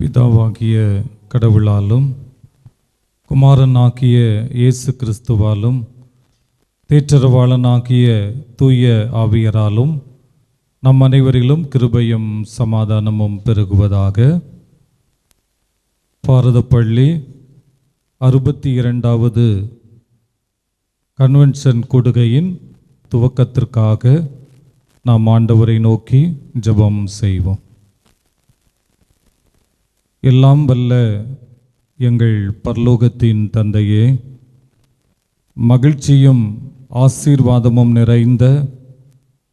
பிதாவாகிய கடவுளாலும் குமாரனாகிய இயேசு கிறிஸ்துவாலும் தேற்றரவாளனாகிய தூய ஆவியராலும் நம் அனைவரிலும் கிருபையும் சமாதானமும் பெருகுவதாக. பாரதப்பள்ளி 62வது கன்வென்ஷன் கூடுகையின் துவக்கத்திற்காக நாம் ஆண்டவரை நோக்கி ஜெபம் செய்வோம். எல்லாம் வல்ல எங்கள் பரலோகத்தின் தந்தையே, மகிழ்ச்சியும் ஆசீர்வாதமும் நிறைந்த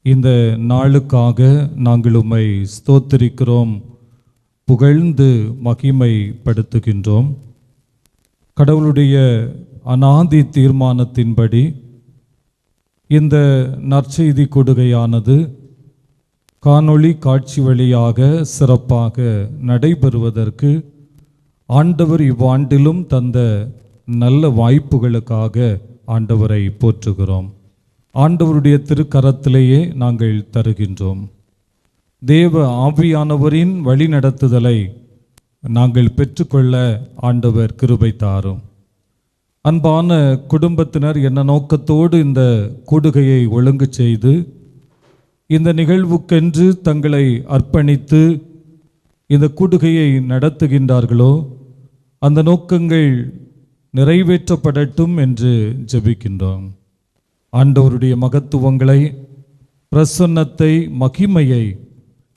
இந்த நாளுக்காக நாங்கள் உம்மை ஸ்தோத்திரிக்கிறோம், புகழ்ந்து மகிமைப்படுத்துகின்றோம். கடவுளுடைய அநாதி தீர்மானத்தின்படி இந்த நற்செய்தி கொடுகையானது காணொளி காட்சி வழியாக சிறப்பாக நடைபெறுவதற்கு ஆண்டவர் இவ்வாண்டிலும் தந்த நல்ல வாய்ப்புகளுக்காக ஆண்டவரை போற்றுகிறோம். ஆண்டவருடைய திருக்கரத்திலேயே நாங்கள் தருகின்றோம். தேவ ஆவியானவரின் வழிநடத்துதலை நாங்கள் பெற்றுக்கொள்ள ஆண்டவர் கிருபை தாரும். அன்பான குடும்பத்தினர் என்ன நோக்கத்தோடு இந்த கூடுகையை ஒழுங்கு செய்து இந்த நிகழ்வுக்கென்று தங்களை அர்ப்பணித்து இந்த கூடுகையை நடத்துகின்றார்களோ அந்த நோக்கங்கள் நிறைவேற்றப்படட்டும் என்று ஜெபிக்கின்றோம். ஆண்டவருடைய மகத்துவங்களை, பிரசன்னத்தை, மகிமையை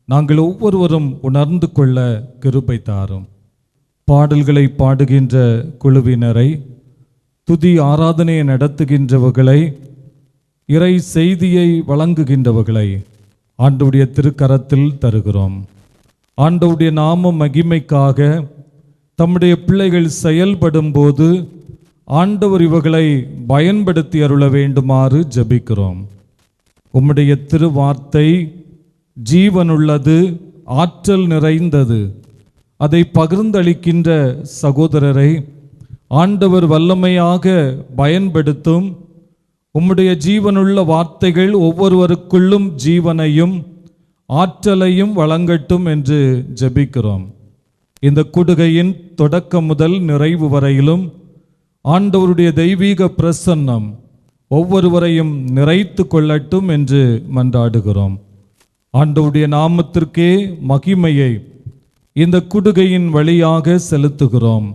நாங்கள் ஒவ்வொருவரும் உணர்ந்து கொள்ள கிருபை தாரும். பாடல்களை பாடுகின்ற குழுவினரை, துதி ஆராதனையை நடத்துகின்றவர்களை, இறை செய்தியை வழங்குகின்றவர்களை ஆண்டவருடைய திருக்கரத்தில் தருகிறோம். ஆண்டவருடைய நாம மகிமைக்காக தம்முடைய பிள்ளைகள் செயல்படும் போது ஆண்டவர் இவர்களை பயன்படுத்தி அருள வேண்டுமாறு ஜெபிக்கிறோம். உம்முடைய திருவார்த்தை ஜீவனுள்ளது, ஆற்றல் நிறைந்தது. அதை பகிர்ந்தளிக்கின்ற சகோதரரை ஆண்டவர் வல்லமையாக பயன்படுத்தும். உம்முடைய ஜீவனுள்ள வார்த்தைகள் ஒவ்வொருவருக்குள்ளும் ஜீவனையும் ஆற்றலையும் வழங்கட்டும் என்று ஜெபிக்கிறோம். இந்த கூடுகையின் தொடக்கம் முதல் நிறைவு வரையிலும் ஆண்டவருடைய தெய்வீக பிரசன்னம் ஒவ்வொருவரையும் நிறைத்து கொள்ளட்டும் என்று மன்றாடுகிறோம். ஆண்டவருடைய நாமத்திற்கே மகிமையை இந்த கூடுகையின் வழியாக செலுத்துகிறோம்.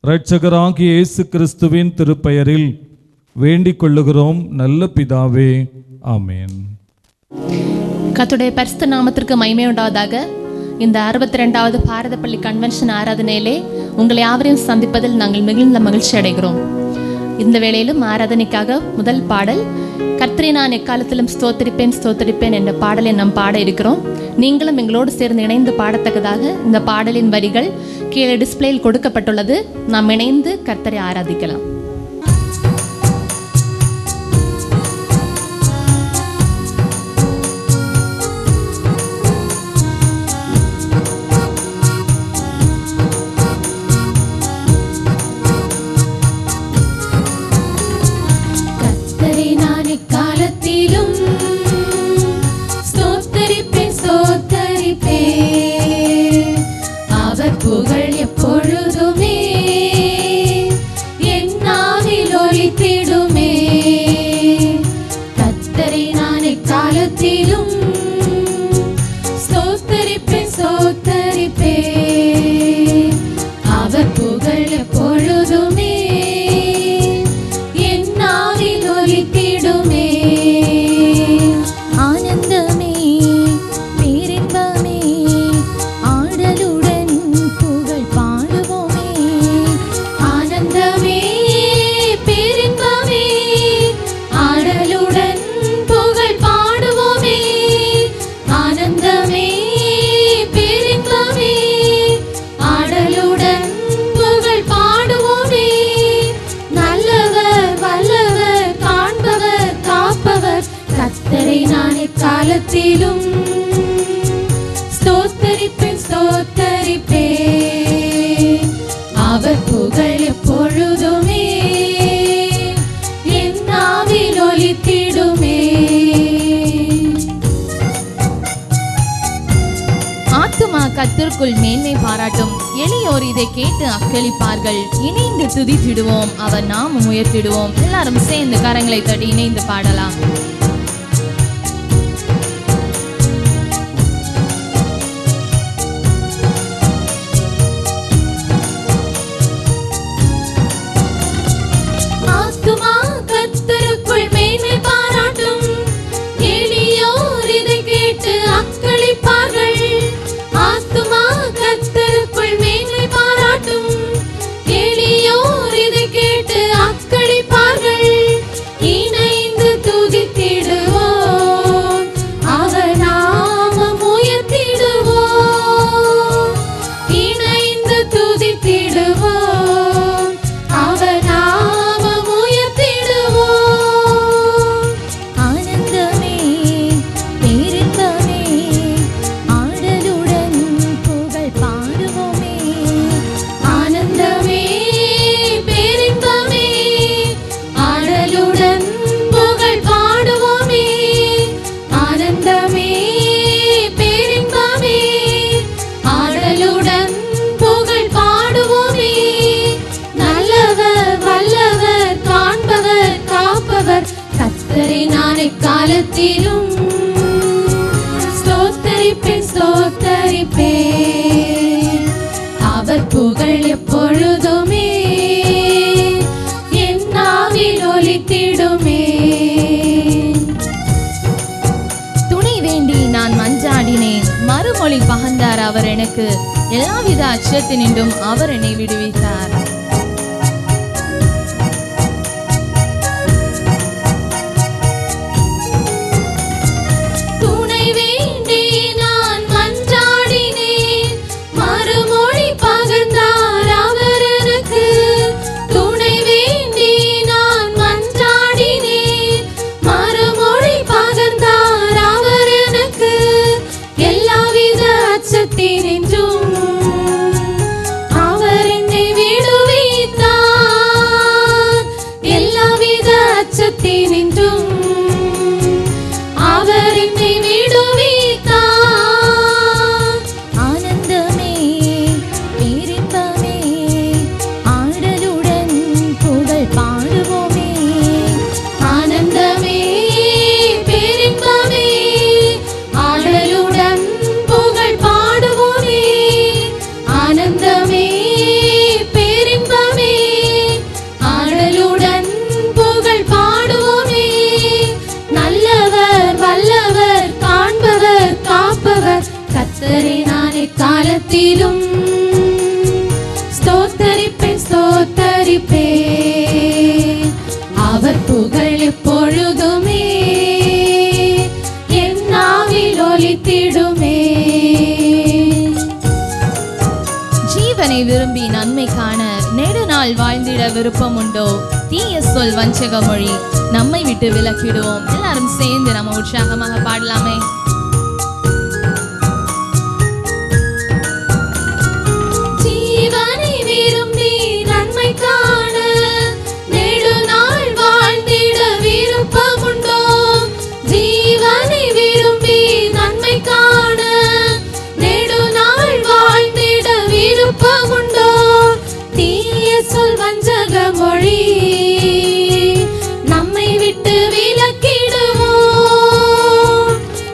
இரட்சகராகிய இயேசு கிறிஸ்துவின் திருப்பெயரில் வேண்டிக் கொள்ளுகிறோம் நல்ல பிதாவே, ஆமேன். கர்த்தருடைய பரிசுத்த நாமத்திற்கு மகிமை உண்டாவதாக. இந்த 62வது பாரதப்பள்ளி கன்வென்ஷன் ஆராதனையிலே உங்களை யாவரையும் சந்திப்பதில் நாங்கள் மிகுந்த மகிழ்ச்சி அடைகிறோம். இந்த வேளையிலும் ஆராதனைக்காக முதல் பாடல் கர்த்தரை நான் எக்காலத்திலும் ஸ்தோத்திரிப்பேன் ஸ்தோத்திரிப்பேன் என்ற பாடலை நாம் பாட இருக்கிறோம். நீங்களும் எங்களோடு சேர்ந்து இணைந்து பாடத்தக்கதாக இந்த பாடலின் வரிகள் கீழே டிஸ்பிளேயில் கொடுக்கப்பட்டுள்ளது. நாம் இணைந்து கர்த்தரை ஆராதிக்கலாம். புகழ் எப்பொழுதுமே என் கர்த்தருக்குள் மேன்மை பாராட்டும். எளியோர் இதை கேட்டு அக்களிப்பார்கள். இணைந்து துதித்திடுவோம், அவர் நாமம் உயர்த்திடுவோம். எல்லாரும் சேர்ந்து கரங்களை தட்டி இணைந்து பாடலாம். காலத்திலும் ஸ்தோத்தரிப்பேன் ஸ்தோத்தரிப்பேன், அவர் புகழ் எப்பொழுதுமே என் நாவில் ஒலித்திடுமே. துணை வேண்டி நான் மஞ்சாடினேன், மறுமொழி பகர்ந்தார் அவர் எனக்கு. எல்லாவித அச்சத்தினின்றும் அவர் என்னை விடுவித்தார். காலத்திலும் ஸ்தோத்தரிப்பேன் ஸ்தோத்தரிப்பேன், அவர் புகழ் எப்பொழுதுமே என் நாவில் ஒலித்திடுமே. ஜீவனை விரும்பி நன்மை காண நெடுநாள் வாழ்ந்திட விருப்பம் உண்டோ? தீய சொல் வஞ்சக மொழி நம்மை விட்டு விலக்கிடுவோம். எல்லாரும் சேர்ந்து நம்ம உற்சாகமாக பாடலாமே. நம்மை விட்டு விலக்கிடுவோம்,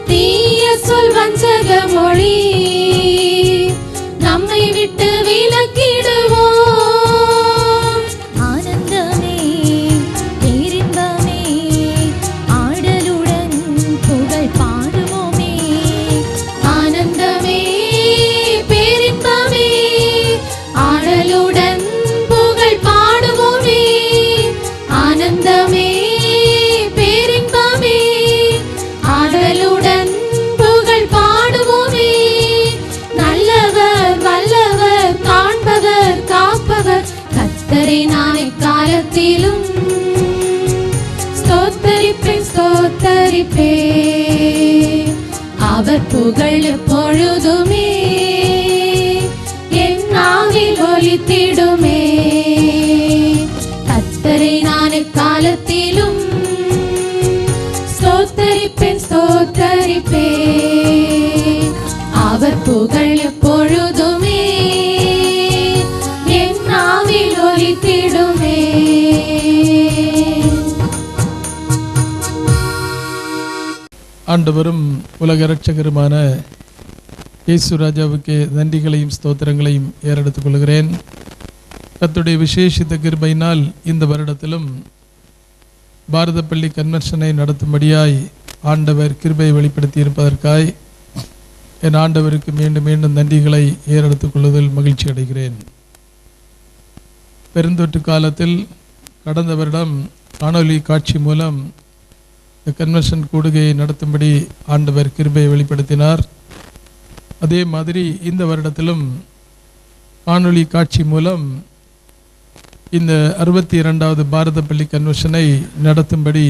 தீய சொல் வஞ்சக மொழி நம்மை விட்டு விலக்கிடுவோம். ஆனந்தமே பேரின்பமே ஆடலுடன் புகழ் பாடுவோமே. ஆனந்தமே பேரின்பமே ஆடலுடன் புகழ் பாடுவோமே. ஆனந்தமே பேரின்பமே ஆடலுடன் புகழ் பாடுவோமே. நல்லவர் வல்லவர் காண்பவர் காப்பவர் கர்த்தரை நான் எக்காலத்திலும் ஸ்தோத்தரிப்பேன் ஸ்தோத்தரிப்பேன், அவர் புகழ் எப்பொழுதுமே என் நாவில் ஒலித்திடுமே. கர்த்தரை நான் எக்காலத்திலும் ஸ்தோத்தரிப்பேன் ஸ்தோத்தரிப்பேன், அவர் புகழ் எப்பொழுதுமே ஆண்டவரும் உலக இரட்சகருமான இயேசு ராஜாவுக்கு நன்றிகளையும் ஸ்தோத்திரங்களையும் ஏறெடுத்துக் கொள்கிறேன். கர்த்தருடைய விசேஷித்த கிருபையினால் இந்த வருடத்திலும் பாரத பள்ளி கன்வென்ஷனை நடத்தும்படியாய் ஆண்டவர் கிருபையை வெளிப்படுத்தி இருப்பதற்காய் என் ஆண்டவருக்கு மீண்டும் மீண்டும் நன்றிகளை ஏறெடுத்துக் கொள்வதில் மகிழ்ச்சி அடைகிறேன். பெருந்தொற்று காலத்தில் கடந்த வருடம் காணொலி காட்சி மூலம் இந்த கன்வென்ஷன் கூடுகையை நடத்தும்படி ஆண்டவர் கிருபையை வெளிப்படுத்தினார். அதே மாதிரி இந்த வருடத்திலும் காணொளி காட்சி மூலம் இந்த 62வது பாரத பள்ளி கன்வென்ஷனை நடத்தும்படி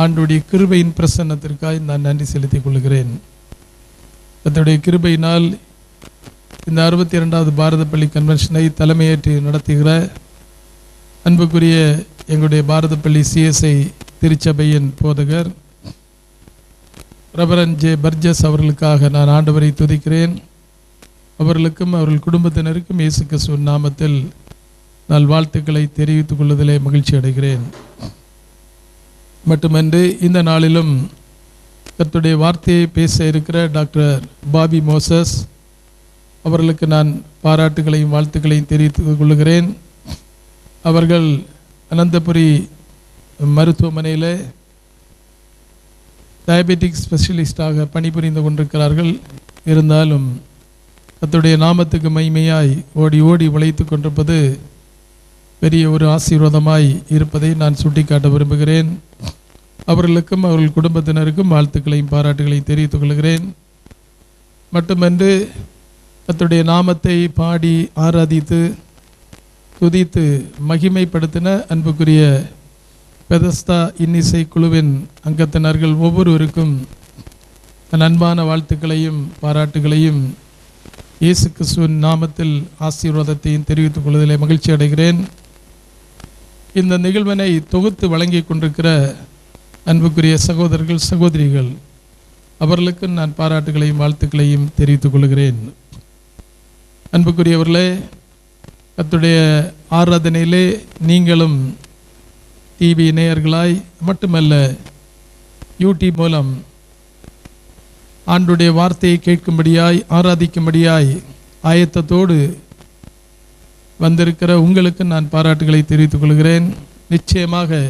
ஆண்டுடைய கிருபையின் பிரசன்னத்திற்காக நான் நன்றி செலுத்திக் கொள்கிறேன். அதனுடைய கிருபையினால் இந்த 62வது பாரத பள்ளி கன்வென்ஷனை தலைமையேற்று நடத்துகிற அன்புக்குரிய எங்களுடைய பாரத பள்ளி சிஎஸ்ஐ திருச்சபையின் போதகர் ரெவரண்ட் ஜே பர்ஜஸ் அவர்களுக்காக நான் ஆண்டவரை துதிக்கிறேன். அவர்களுக்கும் அவர்கள் குடும்பத்தினருக்கும் இயேசு கிறிஸ்துவின் நாமத்தில் நல்வாழ்த்துக்களை தெரிவித்துக் கொள்வதிலே மகிழ்ச்சி அடைகிறேன். மட்டுமன்று இந்த நாளிலும் கர்த்தருடைய வார்த்தையை பேச இருக்கிற டாக்டர் பாபி மோசஸ் அவர்களுக்கு நான் பாராட்டுகளையும் வாழ்த்துக்களையும் தெரிவித்துக் கொள்கிறேன். அவர்கள் அனந்தபுரி மருத்துவமனையில் டயபெட்டிக் ஸ்பெஷலிஸ்டாக பணிபுரிந்து கொண்டிருக்கிறார்கள். இருந்தாலும் கர்த்தருடைய நாமத்துக்கு மகிமையாய் ஓடி ஓடி உழைத்து கொண்டிருப்பது பெரிய ஒரு ஆசீர்வாதமாய் இருப்பதை நான் சுட்டிக்காட்ட விரும்புகிறேன். அவர்களுக்கும் அவர்கள் குடும்பத்தினருக்கும் வாழ்த்துக்களையும் பாராட்டுகளையும் தெரிவித்துக் கொள்கிறேன். மட்டுமன்று கர்த்தருடைய நாமத்தை பாடி ஆராதித்து துதித்து மகிமைப்படுத்தின அன்புக்குரிய பெதஸ்தா இன்னிசை குழுவின் அங்கத்தினர்கள் ஒவ்வொருவருக்கும் தன் அன்பான வாழ்த்துக்களையும் பாராட்டுகளையும் இயேசு கிறிஸ்துவின் நாமத்தில் ஆசீர்வாதத்தையும் தெரிவித்துக் கொள்வதிலே மகிழ்ச்சி அடைகிறேன். இந்த நிகழ்வினை தொகுத்து வழங்கி கொண்டிருக்கிற அன்புக்குரிய சகோதரர்கள் சகோதரிகள் அவர்களுக்கு நான் பாராட்டுகளையும் வாழ்த்துக்களையும் தெரிவித்துக் கொள்கிறேன். அன்புக்குரியவர்களே, கர்த்தருடைய ஆராதனையிலே நீங்களும் டிவி நேயர்களாய் மட்டுமல்ல யூடியூப் மூலம் ஆண்டுடைய வார்த்தையை கேட்கும்படியாய் ஆராதிக்கும்படியாய் ஆயத்தத்தோடு வந்திருக்கிற உங்களுக்கு நான் பாராட்டுகளை தெரிவித்துக் கொள்கிறேன். நிச்சயமாக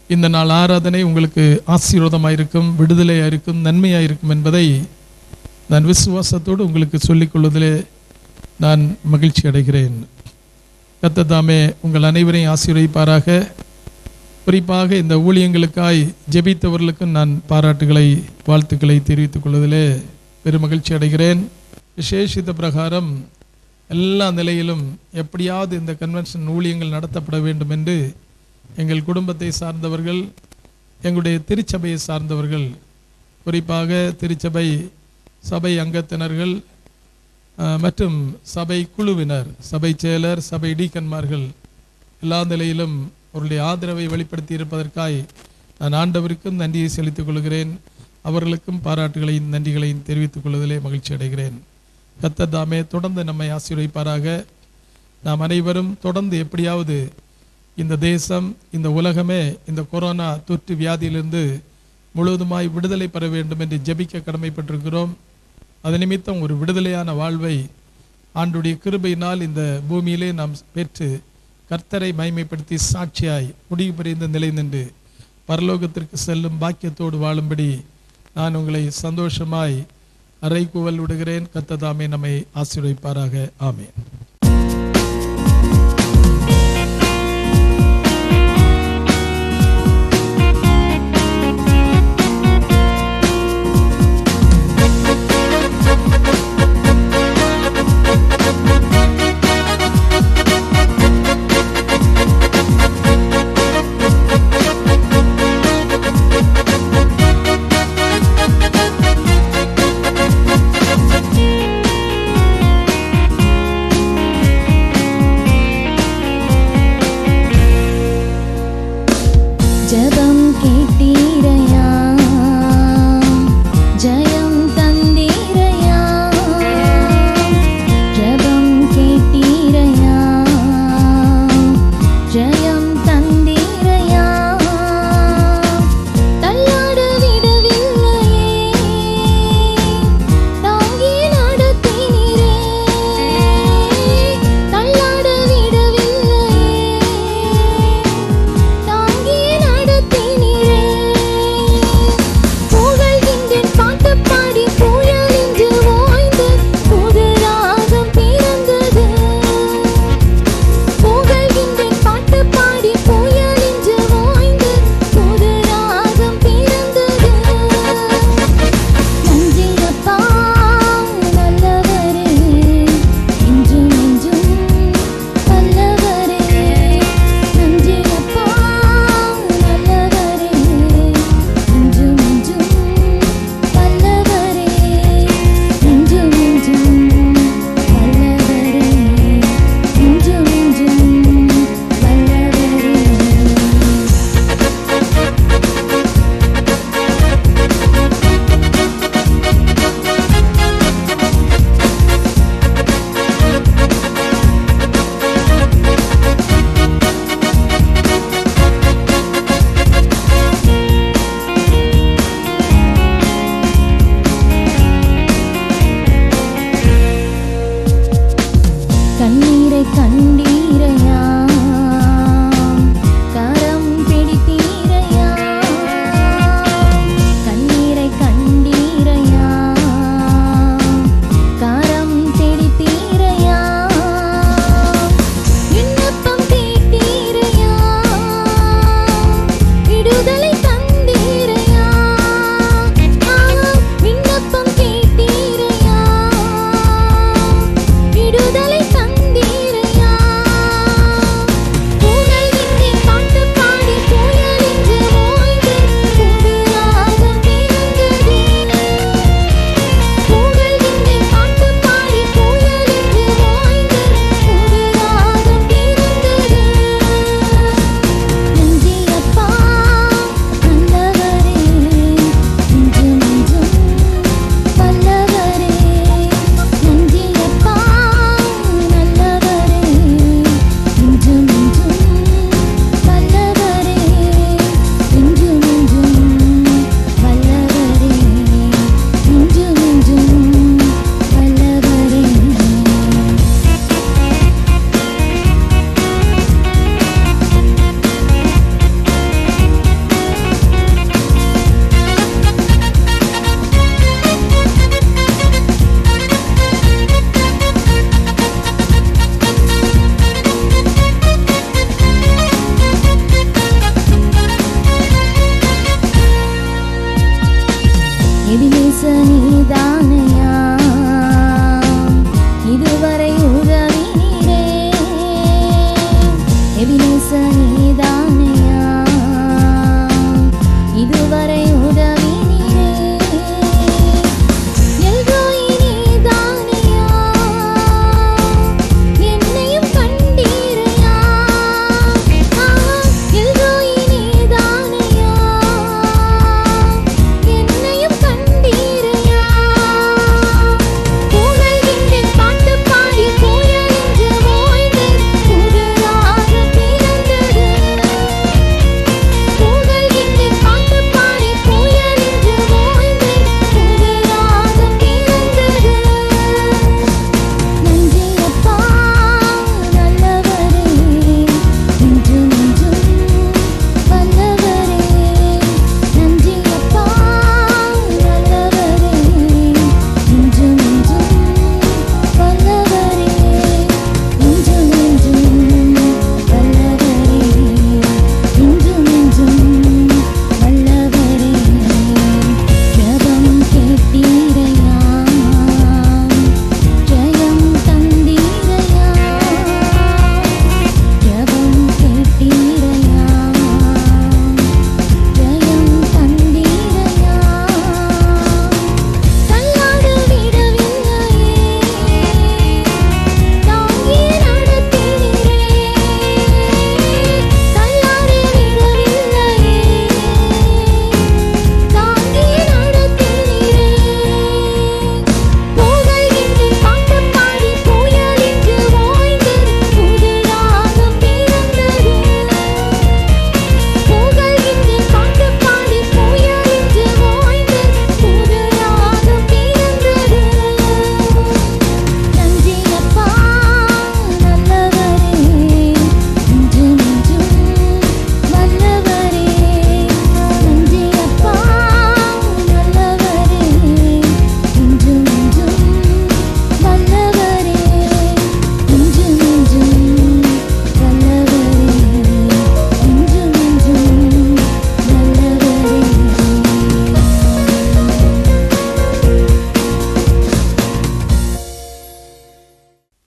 இந்த நாள் ஆராதனை உங்களுக்கு ஆசீர்வாதமாயிருக்கும், விடுதலையாயிருக்கும், நன்மையாயிருக்கும் என்பதை நான் விசுவாசத்தோடு உங்களுக்கு சொல்லிக்கொள்வதிலே நான் மகிழ்ச்சி அடைகிறேன். கர்த்தர் தாமே உங்கள் அனைவரையும் ஆசீர்வதிப்பாராக. குறிப்பாக இந்த ஊழியங்களுக்காய் ஜெபித்தவர்களுக்கும் நான் பாராட்டுகளை வாழ்த்துக்களை தெரிவித்துக் கொள்வதிலே பெருமகிழ்ச்சி அடைகிறேன். விசேஷித்த பிரகாரம் எல்லா நிலையிலும் எப்படியாவது இந்த கன்வென்ஷன் ஊழியங்கள் நடத்தப்பட வேண்டும் என்று எங்கள் குடும்பத்தை சார்ந்தவர்கள், எங்களுடைய திருச்சபையை சார்ந்தவர்கள், குறிப்பாக திருச்சபை சபை அங்கத்தினர்கள் மற்றும் சபை குழுவினர், சபை செயலர், சபை டீக்கன்மார்கள் எல்லா நிலையிலும் அவருடைய ஆதரவை வெளிப்படுத்தி இருப்பதற்காய் நான் ஆண்டவருக்கும் நன்றியை செலுத்திக் கொள்கிறேன். அவர்களுக்கும் பாராட்டுகளையும் நன்றிகளையும் தெரிவித்துக் கொள்வதிலே மகிழ்ச்சி அடைகிறேன். கர்த்தர் தாமே தொடர்ந்து நம்மை ஆசீர்வதிப்பாராக. நாம் அனைவரும் தொடர்ந்து எப்படியாவது இந்த தேசம், இந்த உலகமே இந்த கொரோனா தொற்று வியாதியிலிருந்து முழுவதுமாய் விடுதலை பெற வேண்டும் என்று ஜெபிக்க கடமைப்பட்டிருக்கிறோம். அது நிமித்தம் ஒரு விடுதலையான வாழ்வை ஆண்டுடைய கிருபையினால் இந்த பூமியிலே நாம் பெற்று கர்த்தரை மகிமைப்படுத்தி சாட்சியாய் முடிவு புரிந்த நிலை நின்று பரலோகத்திற்கு செல்லும் பாக்கியத்தோடு வாழும்படி நான் உங்களை சந்தோஷமாய் அறைகூவல் விடுகிறேன். கர்த்தர் தாமே நம்மை ஆசீர்வதிப்பாராக. ஆமென். கண்ணீரை கண்டீரையா, கரம் பிடித்தீரையா, கண்ணீரை கண்டீரையா, கரம் பிடித்தீரையா, விண்ணப்பம் கேட்டீரையா, விடுதலை தந்தீரையா, விண்ணப்பம் கேட்டீரையா, விடுதலை தந்தீரையா, புகழ் விண்ணை பாட்டு பாடி புயல் என்று ஓய்ந்து புதிராகம் பிறந்தது, புகழ் விண்ணை பாட்டு பாடி புயல் என்று ஓய்ந்து புதிராகம் பிறந்தது. நன்றி அப்பா நல்லவரே, என்றும் என்றும் வல்லவரே, நன்றி அப்பா நல்லவரே, என்றும் என்றும் வல்லவரே, என்றும் என்றும் வல்லவரே, என்றும் என்றும் வல்லவரே. எபினேச நீதானையா, இதுவரை உதவினீரே, எபினேச நீதானையா, இதுவரை உதவினீரே, எல்ரோயி நீதானையா, என்னையும் கண்டீரையா, எல்ரோயி நீதானையா, என்னையும் கண்டீரையா, புகழ் விண்ணை பாட்டு பாடி புயல் என்று ஓய்ந்து புதிராகம் பிறந்தது, புகழ் விண்ணை பாட்டு பாடி புயல் என்று ஓய்ந்து புதிராகம் பிறந்தது. நன்றி அப்பா நல்லவரே, என்றும் என்றும் வல்லவரே, நன்றி அப்பா நல்லவரே, என்றும் என்றும் வல்லவரே, என்றும் என்றும் வல்லவரே, என்றும் என்றும் வல்லவரே. ஜெபம் கேட்டீரையா, ஜெயம் தந்தீரையா, ஜெபம் கேட்டீரையா, ஜெயம் தந்தீரையா, தள்ளாட விடவில்லையே, தாங்கி நடத்தினீரே, தள்ளாட விடவில்லையே, தாங்கி நடத்தினீரே, புகழ் விண்ணை பாட்டு பாடி புயல் என்று ஓய்ந்து புதிராகம் பிறந்தது, புகழ் விண்ணை பாட்டு பாடி புயல் என்று ஓய்ந்து புதிராகம் பிறந்தது. நன்றி அப்பா நல்லவரே, என்றும் என்றும் வல்லவரே, நன்றி அப்பா நல்லவரே, என்றும் என்றும் வல்லவரே, என்றும் என்றும் வல்லவரே, என்றும் என்றும் வல்லவரே.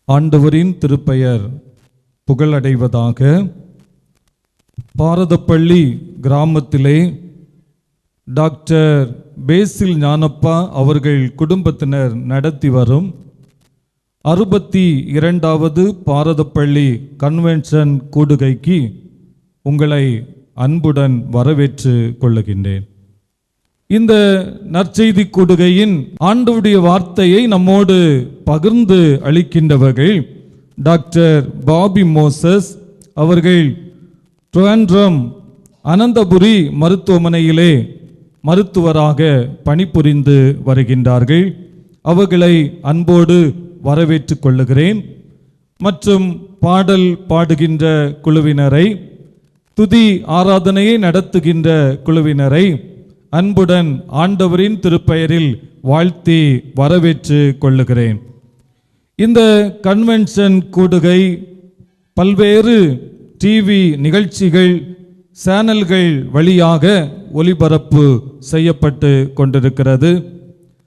ஆண்டவரின் திருப்பெயர் புகழடைவதாக. பாரதப்பள்ளி கிராமத்திலே டாக்டர் பேசில் ஞானப்பா அவர்கள் குடும்பத்தினர் நடத்தி வரும் 62வது பாரதப்பள்ளி கன்வென்ஷன் கூடுகைக்கு உங்களை அன்புடன் வரவேற்று கொள்ளுகின்றேன். இந்த நற்செய்தி கூடுகையின் ஆண்டவருடைய வார்த்தையை நம்மோடு பகிர்ந்து அளிக்கின்றவர்கள் டாக்டர் பாபி மோசஸ் அவர்கள் ட்ரிவாண்ட்ரம் அனந்தபுரி மருத்துவமனையிலே மருத்துவராக பணிபுரிந்து வருகின்றார்கள். அவர்களை அன்போடு வரவேற்றுக் கொள்ளுகிறேன். மற்றும் பாடல் பாடுகின்ற குழுவினரை, துதி ஆராதனையை நடத்துகின்ற குழுவினரை அன்புடன் ஆண்டவரின் திருப்பெயரில் வாழ்த்தி வரவேற்று கொள்ளுகிறேன். இந்த கன்வென்ஷன் கூடுகை பல்வேறு டிவி நிகழ்ச்சிகள், சேனல்கள் வழியாக ஒளிபரப்பு செய்யப்பட்டு கொண்டிருக்கிறது.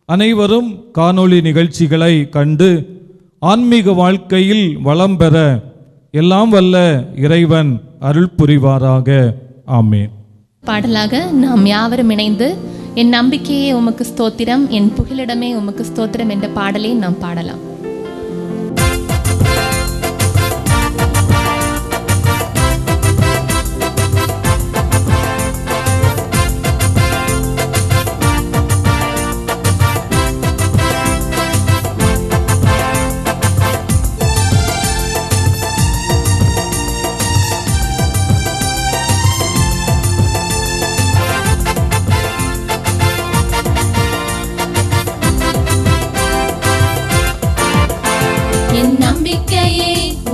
அனைவரும் காணொளி நிகழ்ச்சிகளை கண்டு ஆன்மீக வாழ்க்கையில் வளம் பெற எல்லாம் வல்ல இறைவன் அருள் புரிவாராக. ஆமேன். பாடலாக நாம் யாவரும் இணைந்து என் நம்பிக்கையே உமக்கு ஸ்தோத்திரம், என் புகலிடமே உமக்கு ஸ்தோத்திரம் என்ற பாடலை நாம் பாடலாம்.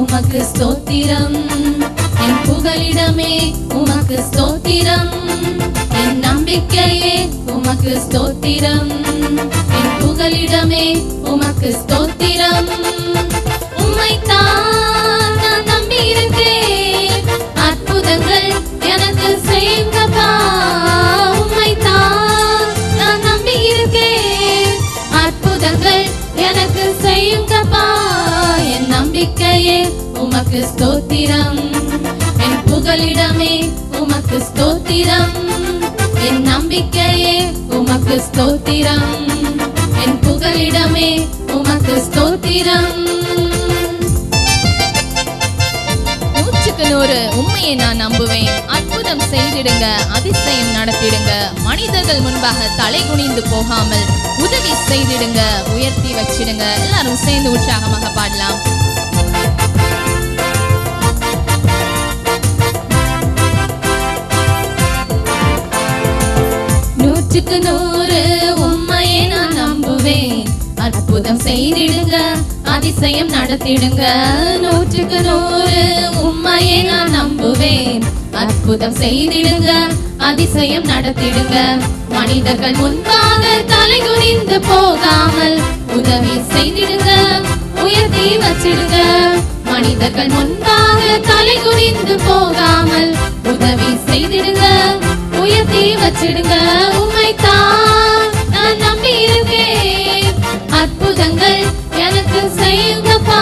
உமக்கு ஸ்தோத்திரம், என் புகலிடமே உமக்கு ஸ்தோத்திரம், என் நம்பிக்கையே உமக்கு ஸ்தோத்திரம், என் புகலிடமே உமக்கு ஸ்தோத்திரம். உம்மைத்தான் நான் நம்பியிருக்கேன், அற்புதங்கள் எனக்கு செய்யுங்கப்பா. உம்மைத்தான் நான் நம்பியிருக்கேன், அற்புதங்கள் எனக்கு செய்யுங்கப்பா. என் நம்பிக்கையே உமக்கு ஸ்தோத்திரம், என் புகலிடமே உமக்கு ஸ்தோத்திரம், என் நம்பிக்கையே உமக்கு ஸ்தோத்திரம், என் புகலிடமே உமக்கு ஸ்தோத்திரம். 100 உண்மையை நான் நம்புவேன். அற்புதம் செய்திடுங்க, அதிசயம் நடத்திடுங்க, மனிதர்கள் முன்பாக தலை குனிந்து போகாமல் உதவி செய்திடுங்க, உயர்த்தி வச்சிடுங்க. எல்லாரும் சேர்ந்து உற்சாகமாக பாடலாம். நூற்றுக்கு 100 உண்மையை நான் நம்புவேன். அற்புதம் செய்திடுங்க, அதிசயம் நடத்திடுங்க. 100க்கு 100 உண்மையை நான் நம்புவேன். அற்புதம் செய்திடுங்க, அதிசயம் நடத்திடுங்க. மனிதர்கள் முன்பாக தலை குனிந்து போகாமல் உதவி செய்திடுங்க, உயர்த்தி வச்சிடுங்க. மனிதர்கள் முன்பாக தலை குனிந்து போகாமல் உதவி செய்திடுங்க, உயர்த்தி வச்சிடுங்க. உம்மைத்தான் நான் நம்பி இருக்கேன், அற்புதங்கள் எனக்கு செய்யுங்கப்பா.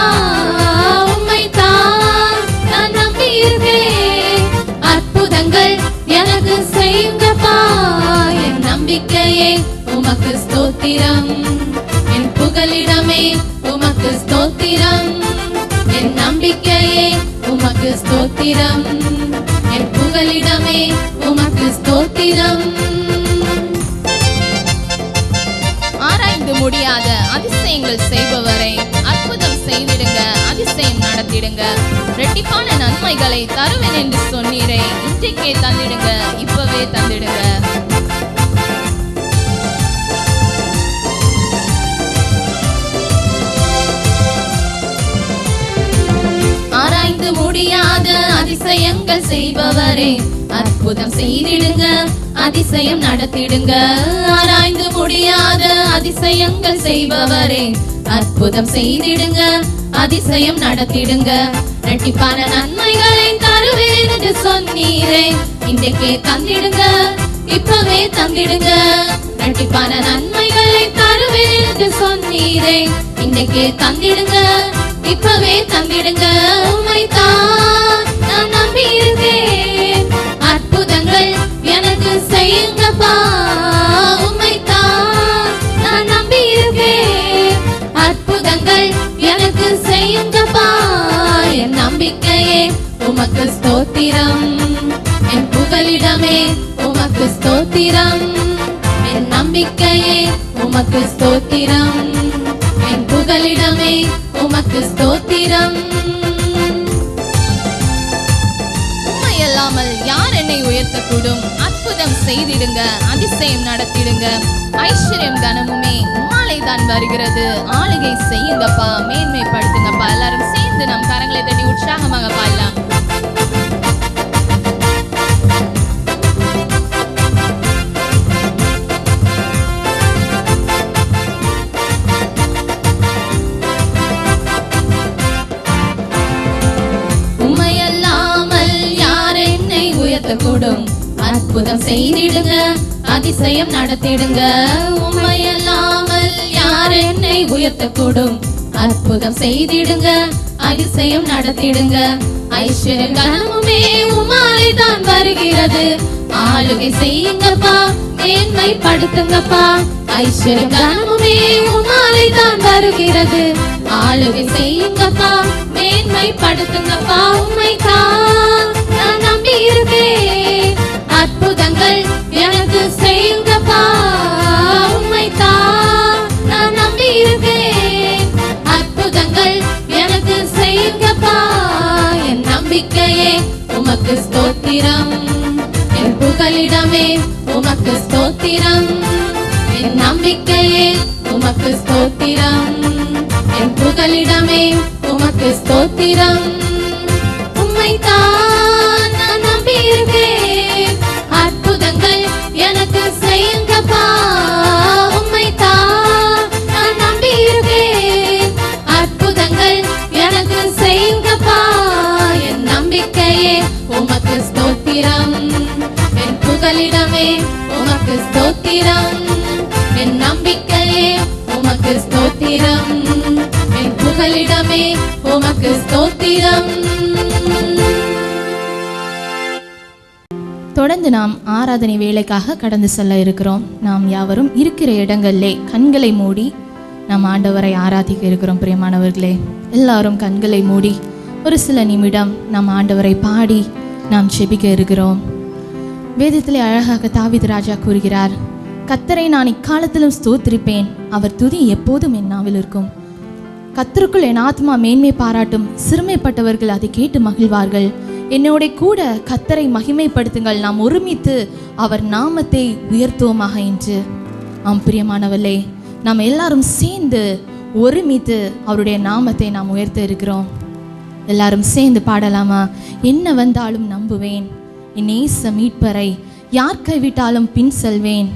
உம்மைத்தான் நான் நம்பி இருக்கேன், அற்புதங்கள் எனக்கு செய்யுங்கப்பா. என் நம்பிக்கையே உமக்கு ஸ்தோத்திரம், என் புகலிடமே உமக்கு ஸ்தோத்திரம், என் நம்பிக்கையே உமக்கு ஸ்தோத்திரம், என் புகலிடமே உமக்கு ஸ்தோத்திரம். ஆராய்ந்து முடியாத அதிசயங்கள் செய்பவரை அற்புதம் செய்திடுங்க, அதிசயம் நடத்திடுங்க. ரெட்டிப்பான நன்மைகளை தருவேன் என்று சொன்னீரே, இன்றைக்கே தந்திடுங்க, இப்பவே தந்திடுங்க. ஆராய்ந்து முடியாத அதிசயங்கள் செய்பவரே, அற்புதம் செய்திடுங்க, அதிசயம் நடத்திடுங்க. ஆராய்ந்து முடியாத அதிசயங்கள் செய்பவரே, அற்புதம் செய்திடுங்க, அதிசயம் நடத்திடுங்க. ரெட்டிப்பான நன்மைகளை தருவேன் என்று சொன்னீரே, இன்றைக்கே தந்திடுங்க, இப்பவே தந்திடுங்க. ரெட்டிப்பான நன்மைகளை தருவேன் என்று சொன்னீரே, இன்றைக்கே தந்திடுங்க, இப்பவே தந்திடுங்க. உம்மைத்தான் நான் நம்பி இருக்கேன், அற்புதங்கள் எனக்கு செய்யுங்கப்பா. உம்மைத்தான் நான் நம்பி இருக்கேன், அற்புதங்கள் எனக்கு செய்யுங்கப்பா. என் நம்பிக்கையே உமக்கு ஸ்தோத்திரம், என் புகலிடமே உமக்கு ஸ்தோத்திரம், என் நம்பிக்கையே உமக்கு ஸ்தோத்திரம், என் புகலிடமே உமக்கு ஸ்தோத்திரம். உண்மையல்லாமல் யார் என்னை உயர்த்தக்கூடும்? அற்புதம் செய்திடுங்க, அதிசயம் நடத்திடுங்க. ஐஸ்வர்யம் கனமுமே உம்மாலே தான் வருகிறது. ஆளுகை செய்யுங்கப்பா, மேன்மைப்படுத்துங்கப்பா. எல்லாரும் சேர்ந்து நாம் அற்புதம் செய்திடுங்க, அதிசயம் நடத்திடுங்க. உம்மையல்லாமல் யார் என்னை உயர்த்தக்கூடும்? அற்புதம் செய்திடுங்க, அதிசயம் நடத்திடுங்க. ஐஸ்வர்ய கனமுமே உம்மாலே தான் வருகிறது. ஆளுகை செய்யுங்கப்பா, மேன்மைப்படுத்துங்கப்பா. ஐஸ்வர்ய கனமுமே உம்மாலே தான் வருகிறது. ஆளுகை செய்யுங்கப்பா, மேன்மைப்படுத்துங்கப்பா. உம்மைத்தான் நான் நம்பி இருக்கேன், அற்புதங்கள் எனக்கு செய்யுங்கப்பா. உம்மைத்தான் நான் நம்பி இருக்கேன், அற்புதங்கள் எனக்கு செய்யுங்கப்பா. என் நம்பிக்கையே உமக்கு ஸ்தோத்திரம், என் புகலிடமே உமக்கு ஸ்தோத்திரம். என் நம்பிக்கையே உமக்கு ஸ்தோத்திரம், என் புகலிடமே உமக்கு ஸ்தோத்திரம். உம்மைத்தான் நான் நம்பி இருக்கேன், அற்புதங்கள் எனக்கு செய்யுங்கப்பா. உம்மைத்தான் நான் நம்பி இருக்கேன், அற்புதங்கள் எனக்கு செய்யுங்கப்பா. என் நம்பிக்கையே உமக்கு ஸ்தோத்திரம், என் புகலிடமே உமக்கு ஸ்தோத்திரம். என் நம்பிக்கையே உமக்கு ஸ்தோத்திரம், என் புகலிடமே உமக்கு ஸ்தோத்திரம். தொடர்ந்து நாம் ஆராதனை வேலைக்காக கடந்து செல்ல இருக்கிறோம். நாம் யாவரும் இருக்கிற இடங்களிலே கண்களை மூடி நாம் ஆண்டவரை ஆராதிக்க இருக்கிறோம். பிரியமானவர்களே, எல்லாரும் கண்களை மூடி ஒரு சில நிமிடம் நாம் ஆண்டவரை பாடி நாம் செபிக்க இருக்கிறோம். வேதத்திலே அழகாக தாவீது ராஜா கூறுகிறார், கர்த்தரை நான் இக்காலத்திலும் ஸ்தோத்திரிப்பேன், அவர் துதி எப்போதும் என் நாவில் இருக்கும். கர்த்தருக்குள் என் ஆத்மா மேன்மை பாராட்டும், சிறுமைப்பட்டவர்கள் அதை கேட்டு மகிழ்வார்கள். என்னோட கூட கர்த்தரை மகிமைப்படுத்துங்கள், நாம் ஒருமித்து அவர் நாமத்தை உயர்த்துவோமாக என்று. ஆம் பிரியமானவர்களே, நாம் எல்லாரும் சேர்ந்து ஒருமித்து அவருடைய நாமத்தை நாம் உயர்த்த இருக்கிறோம். எல்லாரும் சேர்ந்து பாடலாமா? என்ன வந்தாலும் நம்புவேன், என் நேச மீட்பரை யார் கைவிட்டாலும் பின் செல்வேன்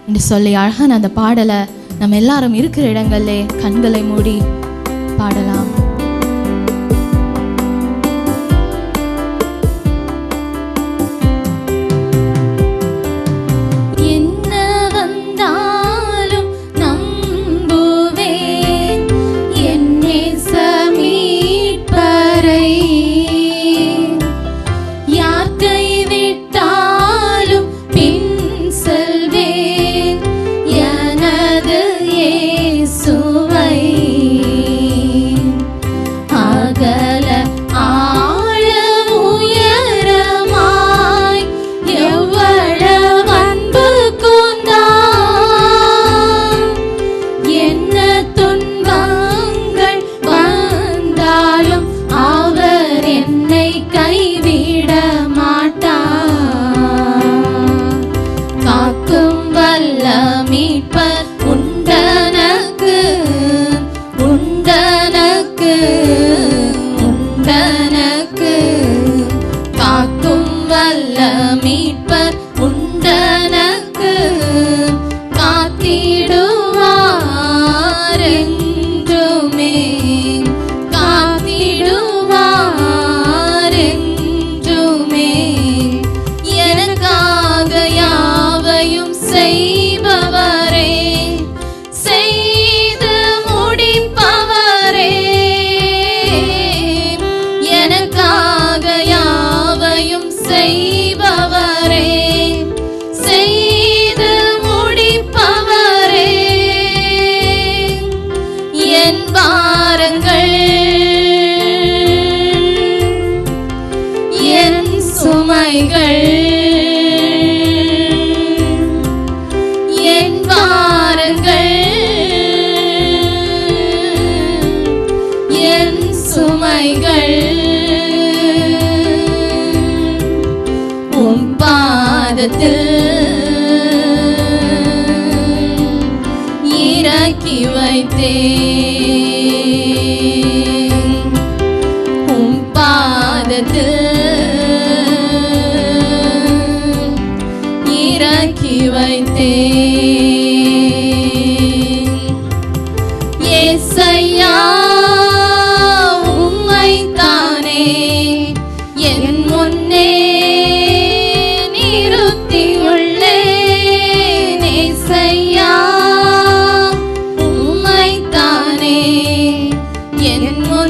என்று சொல்லி அழகான அந்த பாடலை நம்ம எல்லாரும் இருக்கிற இடங்களிலே கண்களை மூடி பாடலாம். இறக்கி வைத்தேன், உம் பாதத்தில் இறக்கி வைத்தேன். ஏசையா உம்மைத்தானே என் முன்னே நிறுத்தி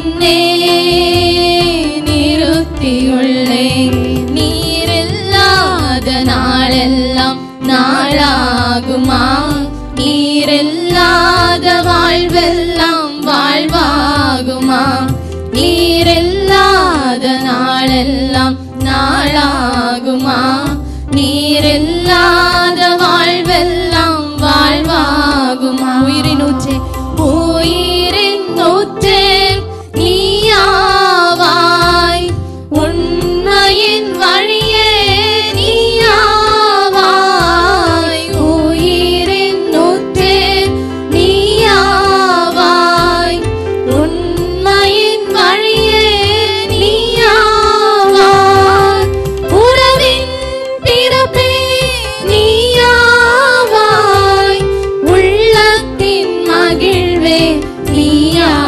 முன்னே நிறுத்தியுள்ளே. நீரில்லாத நாளெல்லாம் நாளாகுமா? நீரில்லாத வாழ்வெல்லாம் வாழ்வாகுமா? நீரில்லாத நாளெல்லாம் நாளாகுமா? நீரில்லாத வாழ்வெல்லாம் வாழ்வாகுமா? உயிரின் ஊற்றே, உயிரின் ஊற்றே நீயாவாய், உண்மையின் வழியே நீயாவாய். உயிரின் ஊற்றே நீயாவாய், உண்மையின் வழியே நீயாவாய். உறவின் பிறப்பே நீயாவாய், உள்ளத்தின் மகிழ்வே நீயாவாய்.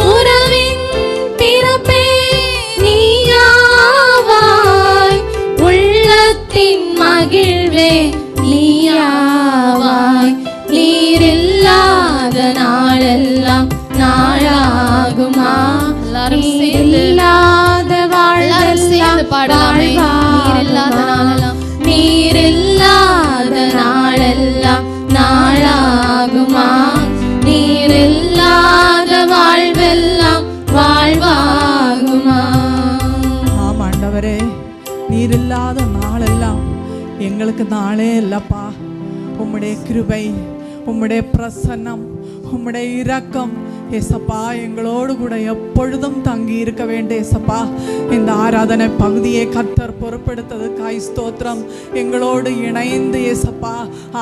உறவின் பிறப்பே நீயாவாய், உள்ளத்தின் மகிழ்வே நீயாவாய். நீரில்லாத நாளெல்லாம் நாளாகுமா? எல்லாரும் சேர்ந்து நீரில்லாத எல்லாரும் சேர்ந்து பாடலாமே. நீரில்லாத நாளெல்லாம் நீரில்லாத நாளெல்லாம் நாளாகுமா? நீரில்லாத வாழ்வெல்லாம் வாழ்வாகுமா? ஆம் ஆண்டவரே, நீர் இல்லாத நாளெல்லாம் எங்களுக்கு நாளே இல்லப்பா. உம்முடைய கிருபை, உம்முடைய பிரசன்னம், உம்முடைய இரக்கம் ஏசப்பா எங்களோடு கூட எப்பொழுதும் தங்கி இருக்க வேண்டும் ஏசப்பா. இந்த ஆராதனை பகுதியை கர்த்தர் பொறுப்பெடுத்ததுக்காய் ஸ்தோத்திரம். எங்களோடு இணைந்து ஏசப்பா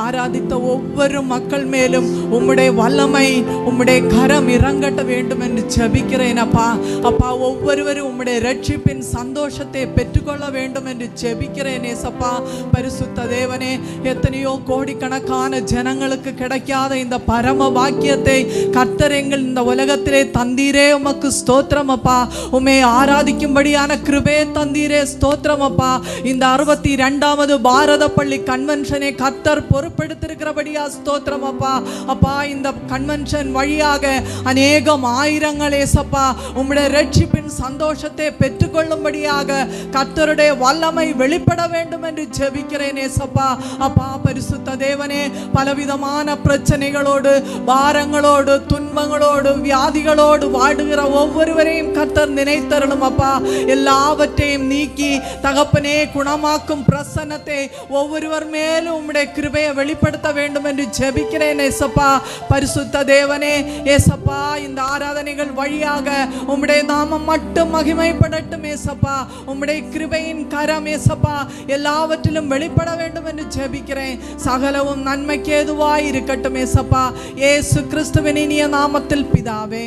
ஆராதித்த ஒவ்வொரு மக்கள் மேலும் உம்முடைய வல்லமை, உம்முடைய கரம் இறங்கட்ட வேண்டும் என்று ஜெபிக்கிறேன் அப்பா. அப்பா, ஒவ்வொருவரும் உம்முடைய ரட்சிப்பின் சந்தோஷத்தை பெற்றுக்கொள்ள வேண்டும் என்று ஜெபிக்கிறேன் ஏசப்பா. பரிசுத்த தேவனே, எத்தனையோ கோடிக்கணக்கான ஜனங்களுக்கு கிடைக்காத இந்த பரம வாக்கியத்தை கர்த்தர் எங்கள் இந்த உலகத்திலே தந்தீரே, உமக்கு ஸ்தோத்திரம் அப்பா. உம்மை ஆராதிக்கும்படியான கிருபை தந்தீரே, ஸ்தோத்திரம் அப்பா. இந்த 62வது பாரத பள்ளி கன்வென்ஷனை கர்த்தர் பொறுப்பெடுத்திருக்கிறபடியா ஸ்தோத்திரம் அப்பா. அப்பா, இந்த கன்வென்ஷன் வழியாக அநேகம் ஆயிரங்கள் ஏசப்பா உம்முடைய ரட்சிப்பின் சந்தோஷத்தை பெற்றுக்கொள்ளும்படியாக கர்த்தருடைய வல்லமை வெளிப்பட வேண்டும் என்று ஜெபிக்கிறேன் ஏசப்பா. அப்பா, பரிசுத்த தேவனே, பலவிதமான பிரச்சனைகளோடு, பாரங்களோடு, துன்பங்களோடு, வியாதிகளோடு வாடுகிற ஒவ்வொருவரையும் கர்த்தர் நினைத்தருளும் அப்பா. எல்லாவற்றையும் நீக்கி தகப்பனே குணமாக்கும் பிரசன்னத்தை ஒவ்வொருவர் மேலும் உம்முடைய கிருபையை வெளிப்படுத்த வேண்டும் என்று ஜெபிக்கிறேன் ஏசப்பா. பரிசுத்த தேவனே ஏசப்பா, இந்த ஆராதனைகள் வழியாக உம்முடைய நாமம் மட்டும் மகிமைப்படட்டும் ஏசப்பா. உம்முடைய கிருபையின் கரம் ஏசப்பா எல்லாவற்றிலும் வெளிப்பட வேண்டும் என்று ஜெபிக்கிறேன். சகலவும் நன்மைக்கு ஏதுவாய் இருக்கட்டும் ஏசப்பா. இயேசு கிறிஸ்துவின் இனிய நாமத்தில் பிதாவே,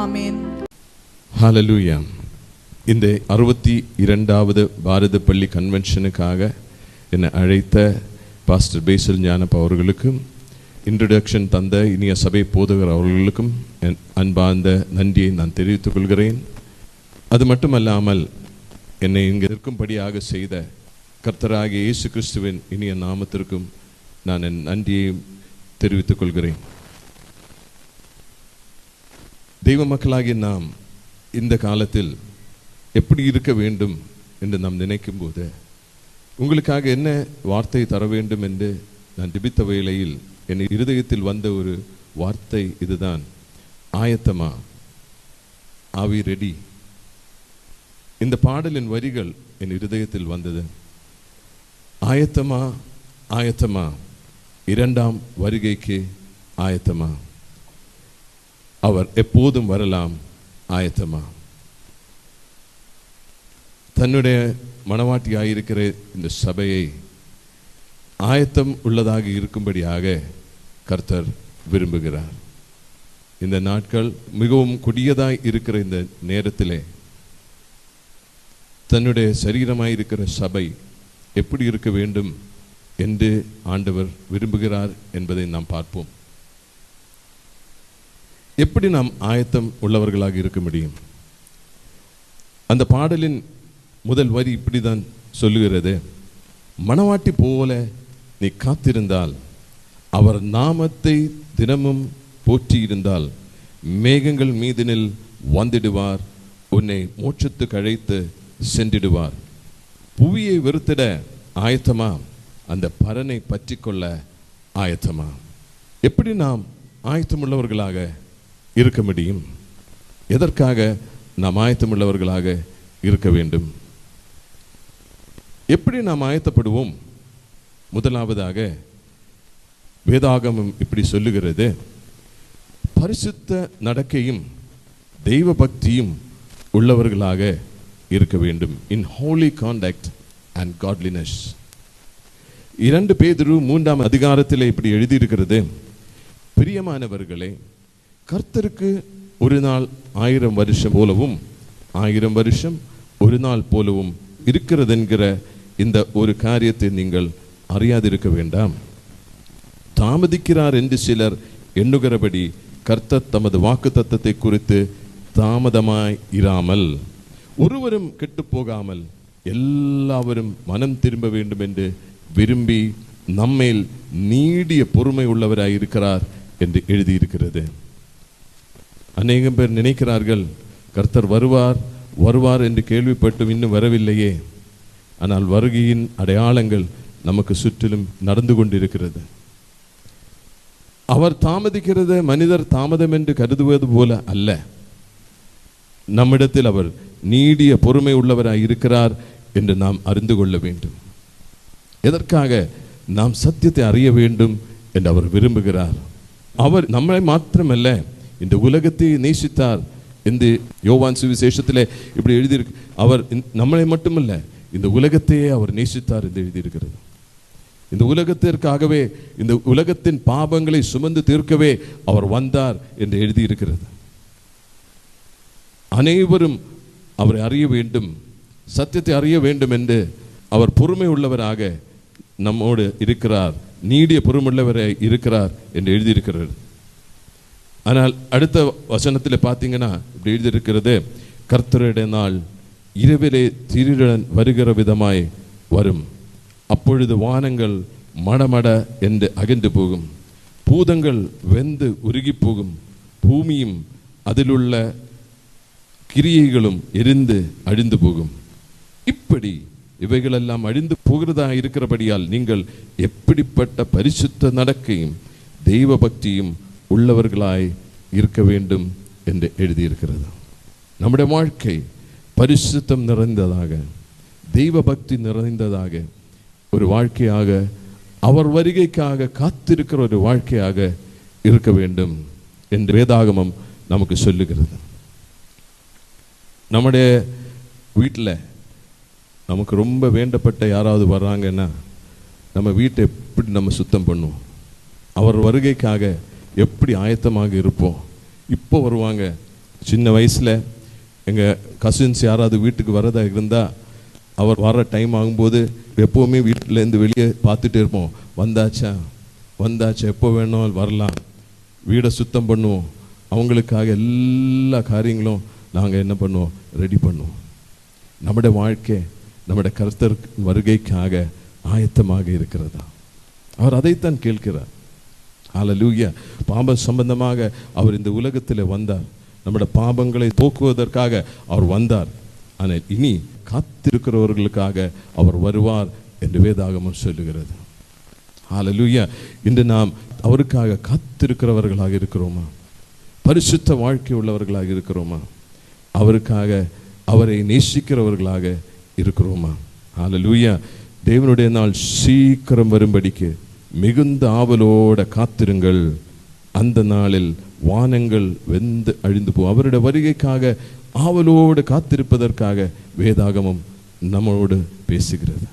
ஆமேன். ஹalleluya. இந்த 62வது பாரத பள்ளி கன்வென்ஷனுக்காக என்னை அழைத்த பாஸ்டர் பேசல் ஞானப்பா அவர்களுக்கும், இன்ட்ரடக்ஷன் தந்த இனிய சபை போதகர் அவர்களுக்கும் என் அன்பார்ந்த நன்றியை நான் தெரிவித்துக் கொள்கிறேன். அது மட்டுமல்லாமல் என்னை இங்கே இருக்கும்படியாக செய்த கர்த்தராகிய இயேசு கிறிஸ்துவின் இனிய நாமத்திற்கும் நான் என் நன்றியை தெரிவித்துக் கொள்கிறேன். தெய்வ மக்களாகிய நாம் இந்த காலத்தில் எப்படி இருக்க வேண்டும் என்று நாம் நினைக்கும் போது உங்களுக்காக என்ன வார்த்தை தர வேண்டும் என்று நான் ஜெபித்த வேளையில் என் இருதயத்தில் வந்த ஒரு வார்த்தை இதுதான்: ஆயத்தமா, ஆவி ரெடி. இந்த பாடலின் வரிகள் என் இருதயத்தில் வந்தது. ஆயத்தமா, ஆயத்தமா, இரண்டாம் வருகைக்கு ஆயத்தமா, அவர் எப்போதும் வரலாம், ஆயத்தமா. தன்னுடைய மனவாட்டியாயிருக்கிற இந்த சபையை ஆயத்தம் உள்ளதாக இருக்கும்படியாக கர்த்தர் விரும்புகிறார். இந்த நாட்கள் மிகவும் கொடியதாய் இருக்கிற இந்த நேரத்திலே தன்னுடைய சரீரமாயிருக்கிற சபை எப்படி இருக்க வேண்டும் என்று ஆண்டவர் விரும்புகிறார் என்பதை நாம் பார்ப்போம். எப்படி நாம் ஆயத்தம் உள்ளவர்களாக இருக்க முடியும்? அந்த பாடலின் முதல் வரி இப்படிதான் சொல்லுகிறது: மணவாட்டி போல நீ காத்திருந்தால், அவர் நாமத்தை தினமும் போற்றியிருந்தால், மேகங்கள் மீதினில் வந்திடுவார், உன்னை மோட்சத்துக்கு அழைத்து சென்றிடுவார். புவியை வெறுத்திட ஆயத்தமா? அந்த பரனை பற்றி கொள்ள ஆயத்தமா? எப்படி நாம் ஆயத்தமுள்ளவர்களாக இருக்க முடியும்? எதற்காக நாம் ஆயத்தமுள்ளவர்களாக இருக்க வேண்டும்? எப்படி நாம் ஆயத்தப்படுவோம்? முதலாவதாக வேதாகமம் இப்படி சொல்லுகிறது, பரிசுத்த நடக்கையும் தெய்வ பக்தியும் உள்ளவர்களாக இருக்க வேண்டும். இன் ஹோலி கான்டக்ட் அண்ட் காட்லினஸ். 2 பேதுரு 3ஆம் அதிகாரத்தில் இப்படி எழுதியிருக்கிறது, பிரியமானவர்களே, கர்த்தருக்கு ஒரு நாள் 1000 வருஷம் போலவும் 1000 வருஷம் ஒரு நாள் போலவும் இருக்கிறது என்கிற இந்த ஒரு காரியத்தை நீங்கள் அறியாதிருக்க வேண்டாம். தாமதிக்கிறார் என்று சிலர் எண்ணுகிறபடி கர்த்தர் தமது வாக்குத்தத்தத்தை குறித்து தாமதமாய் இராமல் ஒருவரும் கெட்டு போகாமல் எல்லாவரும் மனம் திரும்ப வேண்டும் என்று விரும்பி நம்மேல் நீடிய பொறுமை உள்ளவராய் இருக்கிறார் என்று எழுதியிருக்கிறது. அநேகம் பேர் நினைக்கிறார்கள், கர்த்தர் வருவார் வருவார் என்று கேள்விப்பட்டும் இன்னும் வரவில்லையே. ஆனால் வருகையின் அடையாளங்கள் நமக்கு சுற்றிலும் நடந்து கொண்டிருக்கிறது. அவர் தாமதிக்கிறது மனிதர் தாமதம் என்று கருதுவது போல அல்ல. நம்மிடத்தில் அவர் நீடிய பொறுமை உள்ளவராய் இருக்கிறார் என்று நாம் அறிந்து கொள்ள வேண்டும். எதற்காக? நாம் சத்தியத்தை அறிய வேண்டும் என்று அவர் விரும்புகிறார். அவர் நம்மை மாத்திரமல்ல, இந்த உலகத்தை நேசித்தார் என்று யோவான் சுவிசேஷத்திலே இப்படி எழுதியிருக்கு. அவர் நம்மளை மட்டுமல்ல, இந்த உலகத்தையே அவர் நேசித்தார் என்று எழுதியிருக்கிறது. இந்த உலகத்திற்காகவே, இந்த உலகத்தின் பாவங்களை சுமந்து தீர்க்கவே அவர் வந்தார் என்று எழுதியிருக்கிறது. அனைவரும் அவரை அறிய வேண்டும், சத்தியத்தை அறிய வேண்டும் என்று அவர் பொறுமை உள்ளவராக நம்மோடு இருக்கிறார், நீடிய பொறுமுள்ளவரை இருக்கிறார் என்று எழுதியிருக்கிறார். ஆனால் அடுத்த வசனத்தில் பார்த்தீங்கன்னா இப்படி எழுதியிருக்கிறது, கர்த்தருடைய நாள் இரவிலே திடீரென வருகிற விதமாய் வரும். அப்பொழுது வானங்கள் மடமட என்று அகன்று போகும், பூதங்கள் வெந்து உருகி போகும், பூமியும் அதிலுள்ள கிரியைகளும் எரிந்து அழிந்து போகும். இப்படி இவைகளெல்லாம் அழிந்து போகிறதா இருக்கிறபடியால் நீங்கள் எப்படிப்பட்ட பரிசுத்த நடக்கையும் தெய்வ பக்தியும் உள்ளவர்களாய் இருக்க வேண்டும் என்று எழுதியிருக்கிறது. நம்முடைய வாழ்க்கை பரிசுத்தம் நிறைந்ததாக, தெய்வ பக்தி நிறைந்ததாக ஒரு வாழ்க்கையாக, அவர் வருகைக்காக காத்திருக்கிற ஒரு வாழ்க்கையாக இருக்க வேண்டும் என்று வேதாகமம் நமக்கு சொல்லுகிறது. நம்முடைய வீட்டில் நமக்கு ரொம்ப வேண்டப்பட்ட யாராவது வர்றாங்கன்னா நம்ம வீட்டை எப்படி நம்ம சுத்தம் பண்ணுவோம்? அவர் வருகைக்காக எப்படி ஆயத்தமாக இருப்போம்? இப்போ வருவாங்க. சின்ன வயசில் எங்கள் கசின்ஸ் யாராவது வீட்டுக்கு வரதா இருந்தால் அவர் வர டைம் ஆகும்போது எப்போவுமே வீட்டிலேருந்து வெளியே பார்த்துட்டே இருப்போம், வந்தாச்சா வந்தாச்சா, எப்போ வேணும் வரலாம், வீடை சுத்தம் பண்ணுவோம். அவங்களுக்காக எல்லா காரியங்களும் நாங்கள் என்ன பண்ணுவோம், ரெடி பண்ணுவோம். நம்முடைய வாழ்க்கை நம்முடைய கர்த்தர் வருகைக்காக ஆயத்தமாக இருக்கிறதா? அவர் அதைத்தான் கேட்கிறார். ஹல்லேலூயா. பாப சம்பந்தமாக அவர் இந்த உலகத்தில் வந்தார், நம்முடைய பாபங்களை போக்குவதற்காக அவர் வந்தார். ஆனால் இனி காத்திருக்கிறவர்களுக்காக அவர் வருவார் என்று வேதாகமம் சொல்லுகிறது. ஹல்லேலூயா. இன்று நாம் அவருக்காக காத்திருக்கிறவர்களாக இருக்கிறோமா? பரிசுத்த வாழ்க்கை உள்ளவர்களாக இருக்கிறோமா? அவருக்காக அவரை நேசிக்கிறவர்களாக இருக்கிறோமா? ஹல்லேலூயா. தேவனுடைய நாள் சீக்கிரம் வரும்படிக்கு மிகுந்த ஆவலோட காத்திருங்கள். அந்த நாளில் வானங்கள் வெந்து அழிந்து போ. அவருடைய வருகைக்காக ஆவலோடு காத்திருப்பதற்காக வேதாகமம் நம்மோடு பேசுகிறது.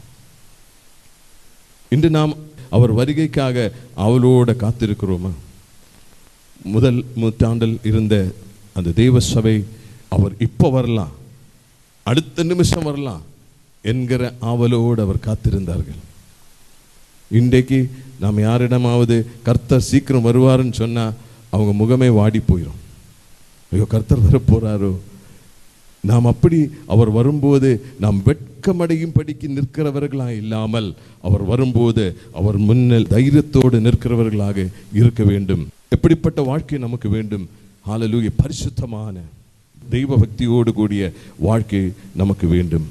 இன்று நாம் அவர் வருகைக்காக ஆவலோடு காத்திருக்கிறோமா? முதல் நூற்றாண்டில் இருந்த அந்த தெய்வ சபை அவர் இப்போ வரலாம், அடுத்த நிமிஷம் வரலாம் என்கிற ஆவலோடு அவர் காத்திருந்தார்கள். இன்றைக்கு நாம் யாரிடமாவது கர்த்தர் சீக்கிரம் வருவாருன்னு சொன்னால் அவங்க முகமே வாடி போயிடும். ஐயோ, கர்த்தர் வரப்போறாரோ? நாம் அப்படி அவர் வரும்போது நாம் வெட்கமடையும் படிக்கு நிற்கிறவர்களாக இல்லாமல் அவர் வரும்போது அவர் முன்னில் தைரியத்தோடு நிற்கிறவர்களாக இருக்க வேண்டும். எப்படிப்பட்ட வாழ்க்கை நமக்கு வேண்டும்? ஹல்லேலூயா, பரிசுத்தமான தெய்வ பக்தியோடு கூடிய வாழ்க்கை நமக்கு வேண்டும்.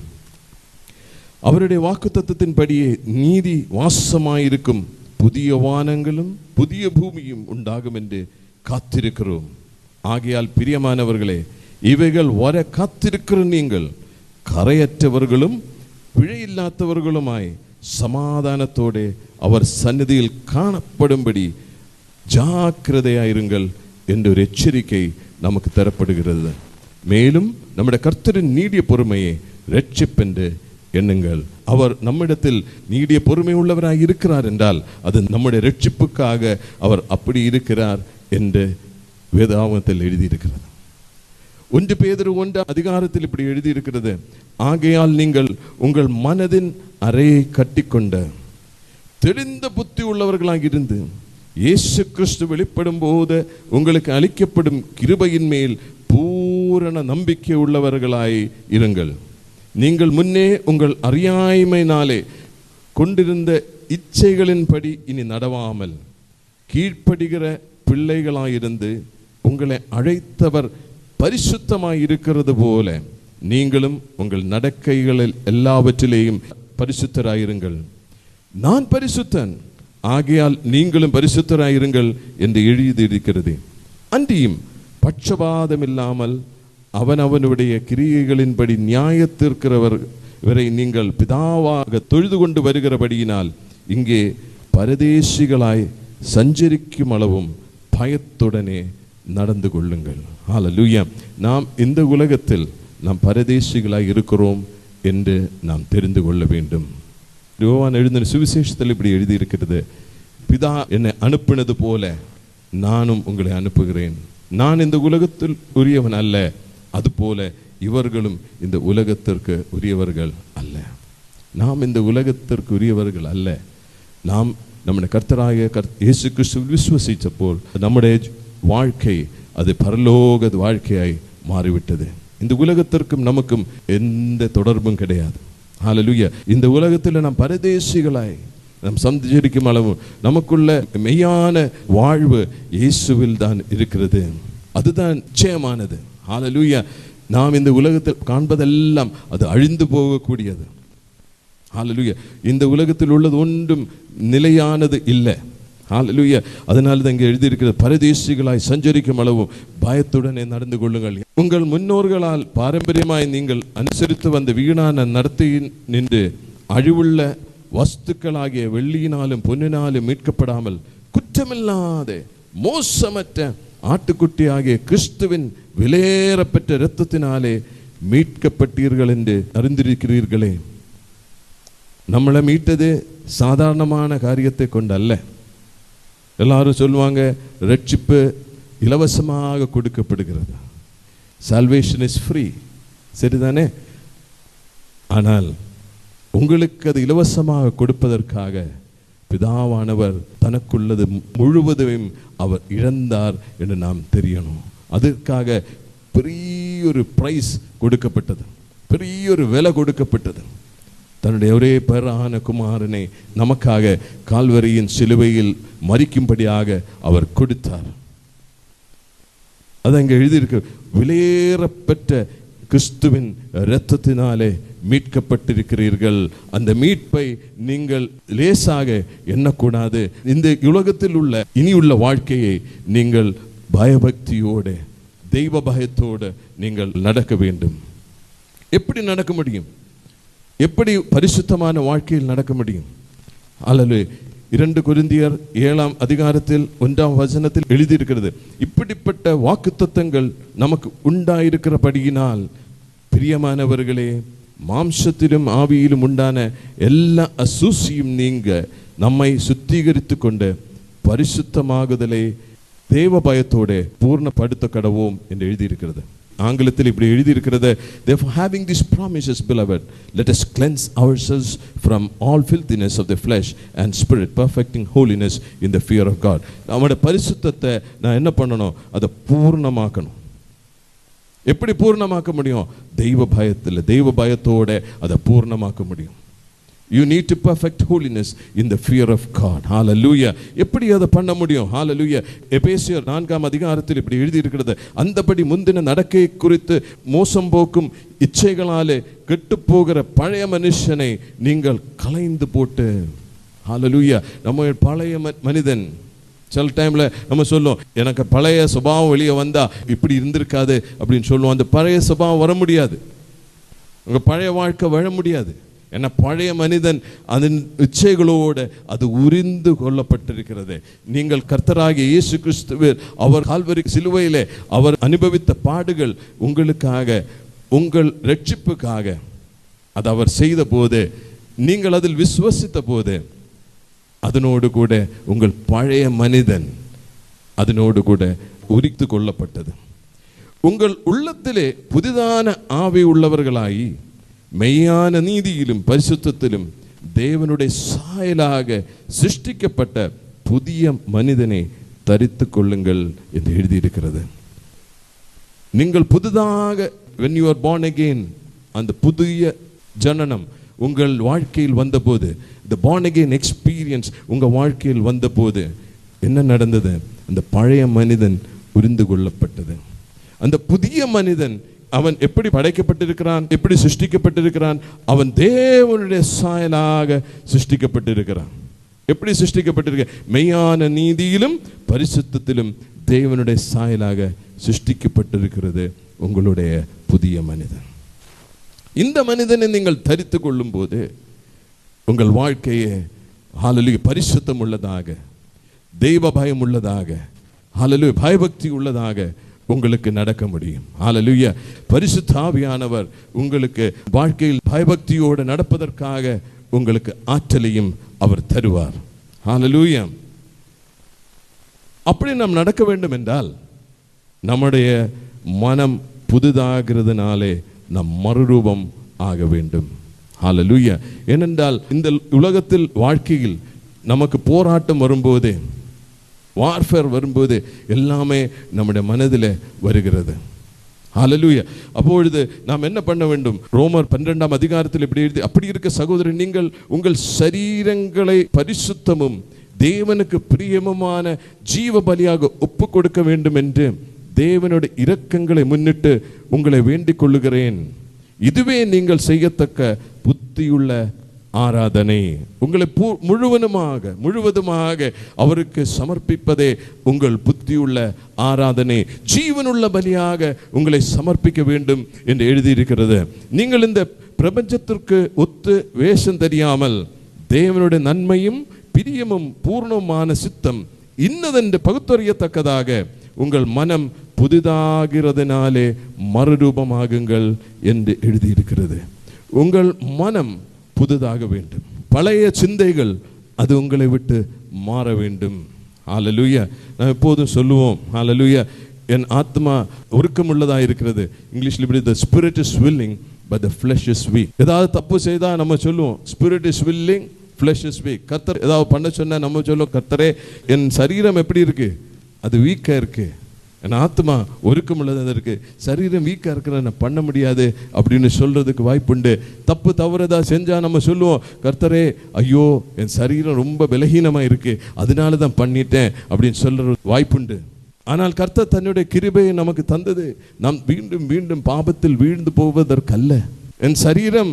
அவருடைய வாக்குத்தத்தத்தின்படியே நீதி வாசமாயிருக்கும் புதிய வானங்களும் புதிய பூமியும் உண்டாகும் என்று காத்திருக்கிறோம். ஆகையால் பிரியமானவர்களே, இவைகள் வர காத்திருக்கிற நீங்கள் கரையற்றவர்களும் பிழையில்லாதவர்களுமாய் சமாதானத்தோடு அவர் சந்நிதியில் காணப்படும்படி ஜாக்கிரதையாயிருங்கள் என்ற ஒரு எச்சரிக்கை நமக்கு தரப்படுகிறது. மேலும் நம்முடைய கர்த்தரின் நீடிய பொறுமையை இரட்சிப்பென்று எண்ணுங்கள். அவர் நம்மிடத்தில் நீடிய பொறுமை உள்ளவராய் இருக்கிறார் என்றால் அது நம்முடைய இரட்சிப்புக்காக அவர் அப்படி இருக்கிறார் என்று வேதாகமத்தில் எழுதியிருக்கிறது. 1 பேதுரு 1 இப்படி எழுதியிருக்கிறது, ஆகையால் நீங்கள் உங்கள் மனதின் அறையை கட்டிக்கொண்ட தெளிந்த புத்தி உள்ளவர்களாக இருந்து இயேசு கிறிஸ்து வெளிப்படும் போது உங்களுக்கு அளிக்கப்படும் கிருபையின் மேல் பூரண நம்பிக்கை உள்ளவர்களாய் இருங்கள். நீங்கள் முன்னே உங்கள் அறியாமையினாலே கொண்டிருந்த இச்சைகளின்படி இனி நடவாமல் கீழ்ப்படுகிற பிள்ளைகளாயிருந்து உங்களை அழைத்தவர் பரிசுத்தமாய் இருக்கிறது போல நீங்களும் உங்கள் நடக்கைகளில் எல்லாவற்றிலேயும் பரிசுத்தராயிருங்கள். நான் பரிசுத்தன், ஆகையால் நீங்களும் பரிசுத்தராயிருங்கள் என்று எழுதியிருக்கிறது. அன்றியும் பட்சபாதம் இல்லாமல் அவனவனுடைய கிரியைகளின்படி நியாயத்திற்கிறவர் இவரை நீங்கள் பிதாவாக தொழுது கொண்டு வருகிறபடியினால் இங்கே பரதேசிகளாய் சஞ்சரிக்கும் அளவும் பயத்துடனே நடந்து கொள்ளுங்கள். ஹல்லேலூயா. நாம் இந்த உலகத்தில் நாம் பரதேசிகளாய் இருக்கிறோம் என்று நாம் தெரிந்து கொள்ள வேண்டும். யோவான் எழுதின சுவிசேஷத்தில் இப்படி எழுதியிருக்கிறது, பிதா என்னை அனுப்பினது போல நானும் உங்களை அனுப்புகிறேன். நான் இந்த உலகத்தில் உரியவன் அல்ல, அதுபோல இவர்களும் இந்த உலகத்திற்கு உரியவர்கள் அல்ல. நாம் இந்த உலகத்திற்கு உரியவர்கள் அல்ல. நாம் நம்முடைய கர்த்தராகிய இயேசு கிறிஸ்துவில் விசுவசித்த போல் நம்முடைய வாழ்க்கை அது பரலோக வாழ்க்கையாய் மாறிவிட்டது. இந்த உலகத்திற்கும் நமக்கும் எந்த தொடர்பும் கிடையாது. ஹல்லேலூயா. இந்த உலகத்தில் நாம் பரதேசிகளாய் நாம் சஞ்சரிக்கும் அளவு நமக்குள்ள மெய்யான வாழ்வு இயேசுவில் தான் இருக்கிறது. அதுதான் நிச்சயமானது. ஹல்லேலூயா. நாம் இந்த உலகத்தில் காண்பதெல்லாம் அது அழிந்து போகக்கூடியது. ஹல்லேலூயா. இந்த உலகத்தில் உள்ளது ஒன்றும் நிலையானது இல்லை. ஹல்லேலூயா. அதனால தான் இங்கே எழுதியிருக்கிறது, பரதேசிகளாய் சஞ்சரிக்கும் அளவும் பயத்துடனே நடந்து கொள்ளுங்கள். உங்கள் முன்னோர்களால் பாரம்பரியமாய் நீங்கள் அனுசரித்து வந்த வீணான நடத்தையின் நின்று அழிவுள்ள வஸ்துக்களாகிய வெள்ளியினாலும் பொன்னினாலும் மீட்கப்படாமல் குற்றமில்லாத மோசமற்ற ஆட்டுக்குட்டி ஆகிய கிறிஸ்துவின் விலையேறப்பெற்ற இரத்தத்தினாலே மீட்கப்பட்டீர்கள் என்று அறிந்திருக்கிறீர்களே. நம்மளை மீட்டது சாதாரணமான காரியத்தை கொண்டு அல்ல. எல்லாரும் சொல்லுவாங்க, ரட்சிப்பு இலவசமாக கொடுக்கப்படுகிறது. Salvation is free. சரிதானே? ஆனால் உங்களுக்கு அது இலவசமாக கொடுப்பதற்காக பிதாவானவர் தனக்குள்ளது முழுவதையும் அவர் இழந்தார் என்று நாம் தெரியணும். அதற்காக பெரிய ஒரு பிரைஸ் கொடுக்கப்பட்டது, பெரிய ஒரு விலை கொடுக்கப்பட்டது. தன்னுடைய ஒரே பேரான குமாரனை நமக்காக கால்வரியின் சிலுவையில் மரிக்கும்படியாக அவர் கொடுத்தார். அது அங்கே எழுதியிருக்கு, விலையேறப்பெற்ற கிறிஸ்துவின் இரத்தத்தினாலே மீட்கப்பட்டிருக்கிறீர்கள். அந்த மீட்பை நீங்கள் லேசாக எண்ணக்கூடாது. இந்த உலகத்தில் உள்ள இனியுள்ள வாழ்க்கையை நீங்கள் பயபக்தியோடு தெய்வ பயத்தோடு நீங்கள் நடக்க வேண்டும். எப்படி நடக்க முடியும்? எப்படி பரிசுத்தமான வாழ்க்கையில் நடக்க முடியும்? அல்லது 2 கொரிந்தியர் 7ஆம் அதிகாரத்தில் 1ஆம் வசனத்தில் எழுதியிருக்கிறது, இப்படிப்பட்ட வாக்குத்தத்தங்கள் நமக்கு உண்டாயிருக்கிறபடியினால் பிரியமானவர்களே, மாம்சத்திலும் ஆவியிலும் உண்டான எல்லா அசூசியும் நீங்க நம்மை சுத்திகரித்து கொண்டு பரிசுத்தமாகுதலை தேவ பயத்தோடு பூர்ணப்படுத்த கடவோம் என்று எழுதியிருக்கிறது. ஆங்கிலத்தில் இப்படி எழுதியிருக்கிறது, therefore having these promises beloved, let us cleanse ourselves from all filthiness of the flesh and spirit, perfecting holiness in the fear of God. நம்முடைய பரிசுத்தத்தை நான் என்ன பண்ணணும்? அதை பூர்ணமாக்கணும். எப்படி பூர்ணமாக்க முடியும்? தெய்வ பயத்தில், தெய்வ பயத்தோட அதை பூர்ணமாக்க முடியும். You need to perfect holiness in the fear of God. Hallelujah. எப்படி அதை பண்ண முடியும்? Hallelujah. எபேசியர் 4ஆம் அதிகாரத்தில் இப்படி எழுதி இருக்கிறது, அந்தபடி முந்தின நடக்கை குறித்து மோசம் போக்கும் இச்சைகளாலே கெட்டுப்போகிற பழைய மனுஷனை நீங்கள் களைந்து போட்டு. Hallelujah. நம்ம பழைய மனிதன் சில டைம்ல நம்ம சொல்லுவோம், எனக்கு பழைய சுபாவம் வெளியே வந்தா இப்படி இருந்திருக்காது அப்படின்னு சொல்லுவோம். அந்த பழைய சுபாவம் வர முடியாது, உங்க பழைய வாழ்க்கை வாழ முடியாது. ஏன்னா பழைய மனிதன் அதன் இச்சைகளோடு அது உரிந்து கொள்ளப்பட்டிருக்கிறது. நீங்கள் கர்த்தராகிய இயேசு கிறிஸ்துவில் அவர் கால்வரி சிலுவையிலே அவர் அனுபவித்த பாடுகள் உங்களுக்காக, உங்கள் ரட்சிப்புக்காக அது அவர் செய்த போது, நீங்கள் அதில் விசுவசித்த போது, அதனோடு கூட உங்கள் பழைய மனிதன் அதனோடு கூட உரித்து கொள்ளப்பட்டது. உங்கள் உள்ளத்திலே புதிதான ஆவி உள்ளவர்களாகி மெய்யான நீதியிலும் பரிசுத்தத்திலும் தேவனுடைய சாயலாக சிருஷ்டிக்கப்பட்ட புதிய மனிதனை தரித்து கொள்ளுங்கள் என்று எழுதியிருக்கிறது. நீங்கள் புதிதாக when you are born again, அந்த புதிய ஜனனம் உங்கள் வாழ்க்கையில் வந்தபோது, the born again experience உங்க வாழ்க்கையில் வந்தபோது என்ன நடந்தது? அந்த பழைய மனிதன் உரிந்து கொள்ளப்பட்டது. அந்த புதிய மனிதன் அவன் எப்படி படைக்கப்பட்டிருக்கிறான், எப்படி சிருஷ்டிக்கப்பட்டிருக்கிறான்? அவன் தேவனுடைய சாயலாக சிருஷ்டிக்கப்பட்டிருக்கிறான். எப்படி சிருஷ்டிக்கப்பட்டிருக்க? மெய்யான நீதியிலும் பரிசுத்தத்திலும் தேவனுடைய சாயலாக சிருஷ்டிக்கப்பட்டிருக்கிறது உங்களுடைய புதிய மனிதன். இந்த மனிதனை நீங்கள் தரித்து கொள்ளும் போது உங்கள் வாழ்க்கையை ஹல்லேலூயா பரிசுத்தம் உள்ளதாக, தெய்வ பயம் உள்ளதாக, ஹல்லேலூயா பயபக்தி உள்ளதாக உங்களுக்கு நடக்க முடியும். ஹல்லேலூயா. பரிசுத்த ஆவியானவர் உங்களுக்கு வாழ்க்கையில் பயபக்தியோடு நடப்பதற்காக உங்களுக்கு ஆற்றலையும் அவர் தருவார். ஹல்லேலூயா. அப்படி நாம் நடக்க வேண்டும் என்றால் நம்முடைய மனம் புதிதாகிறதுனாலே நம் மறுரூபம் ஆக வேண்டும். ஹல்லேலூயா. ஏனென்றால் இந்த உலகத்தில் வாழ்க்கையில் நமக்கு போராட்டம் வரும்போது, வார்ஃபேர் வரும்போது எல்லாமே நம்முடைய மனதில் வருகிறது. ஹல்லேலூயா. அப்பொழுது நாம் என்ன பண்ண வேண்டும்? ரோமர் 12ஆம் அதிகாரத்தில் இப்படி எழுதி, அப்படி இருக்க சகோதரர், நீங்கள் உங்கள் சரீரங்களை பரிசுத்தமும் தேவனுக்கு பிரியமுமான ஜீவ பலியாக ஒப்பு கொடுக்க வேண்டும் என்று தேவனுடைய இரக்கங்களை முன்னிட்டு உங்களை வேண்டிக் கொள்ளுகிறேன். இதுவே நீங்கள் செய்யத்தக்க புத்தியுள்ள ஆராதனை. உங்களை முழுவதுமாக அவருக்கு சமர்ப்பிப்பதே உங்கள் புத்தியுள்ள ஆராதனை. ஜீவனுள்ள பலியாக உங்களை சமர்ப்பிக்க வேண்டும் என்று எழுதியிருக்கிறது. நீங்கள் இந்த பிரபஞ்சத்திற்கு ஒத்து வேஷம் தெரியாமல் தேவனுடைய நன்மையும் பிரியமும் பூர்ணமான சித்தம் இன்னதென்று பகுத்தறியத்தக்கதாக உங்கள் மனம் புதிதாகிறதுனாலே மறுரூபமாகுங்கள் என்று எழுதியிருக்கிறது. உங்கள் மனம் புதிதாக வேண்டும். பழைய சிந்தைகள் அது உங்களை விட்டு மாற வேண்டும். ஹல்லேலூயா. நான் எப்போதும் சொல்லுவோம், ஹல்லேலூயா, என் ஆத்மா ஒருக்கமுள்ளதாக இருக்கிறது. இங்கிலீஷ்ல இப்படி, the spirit is willing but the flesh is weak. ஏதாவது தப்பு செய்தா நம்ம சொல்லுவோம் spirit is willing, flesh is weak. கர்த்தர் ஏதாவது பண்ண சொன்னா நம்ம சொல்லுவோம், கர்த்தரே என் சரீரம் எப்படி இருக்கு? அது வீக்கா இருக்கு. என் ஆத்மா ஒருக்கமுள்ளதாக இருக்கு, சரீரம் வீக்கா இருக்கிற நான் பண்ண முடியாது அப்படின்னு சொல்றதுக்கு வாய்ப்புண்டு. தப்பு தவறுதா செஞ்சா நம்ம சொல்லுவோம், கர்த்தரே ஐயோ என் சரீரம் ரொம்ப பலகீனமா இருக்கு, அதனால தான் பண்ணிட்டேன் அப்படின்னு சொல்ற வாய்ப்புண்டு. ஆனால் கர்த்தர் தன்னுடைய கிருபையை நமக்கு தந்தது நாம் மீண்டும் மீண்டும் பாபத்தில் வீழ்ந்து போவதற்கல்ல. என் சரீரம்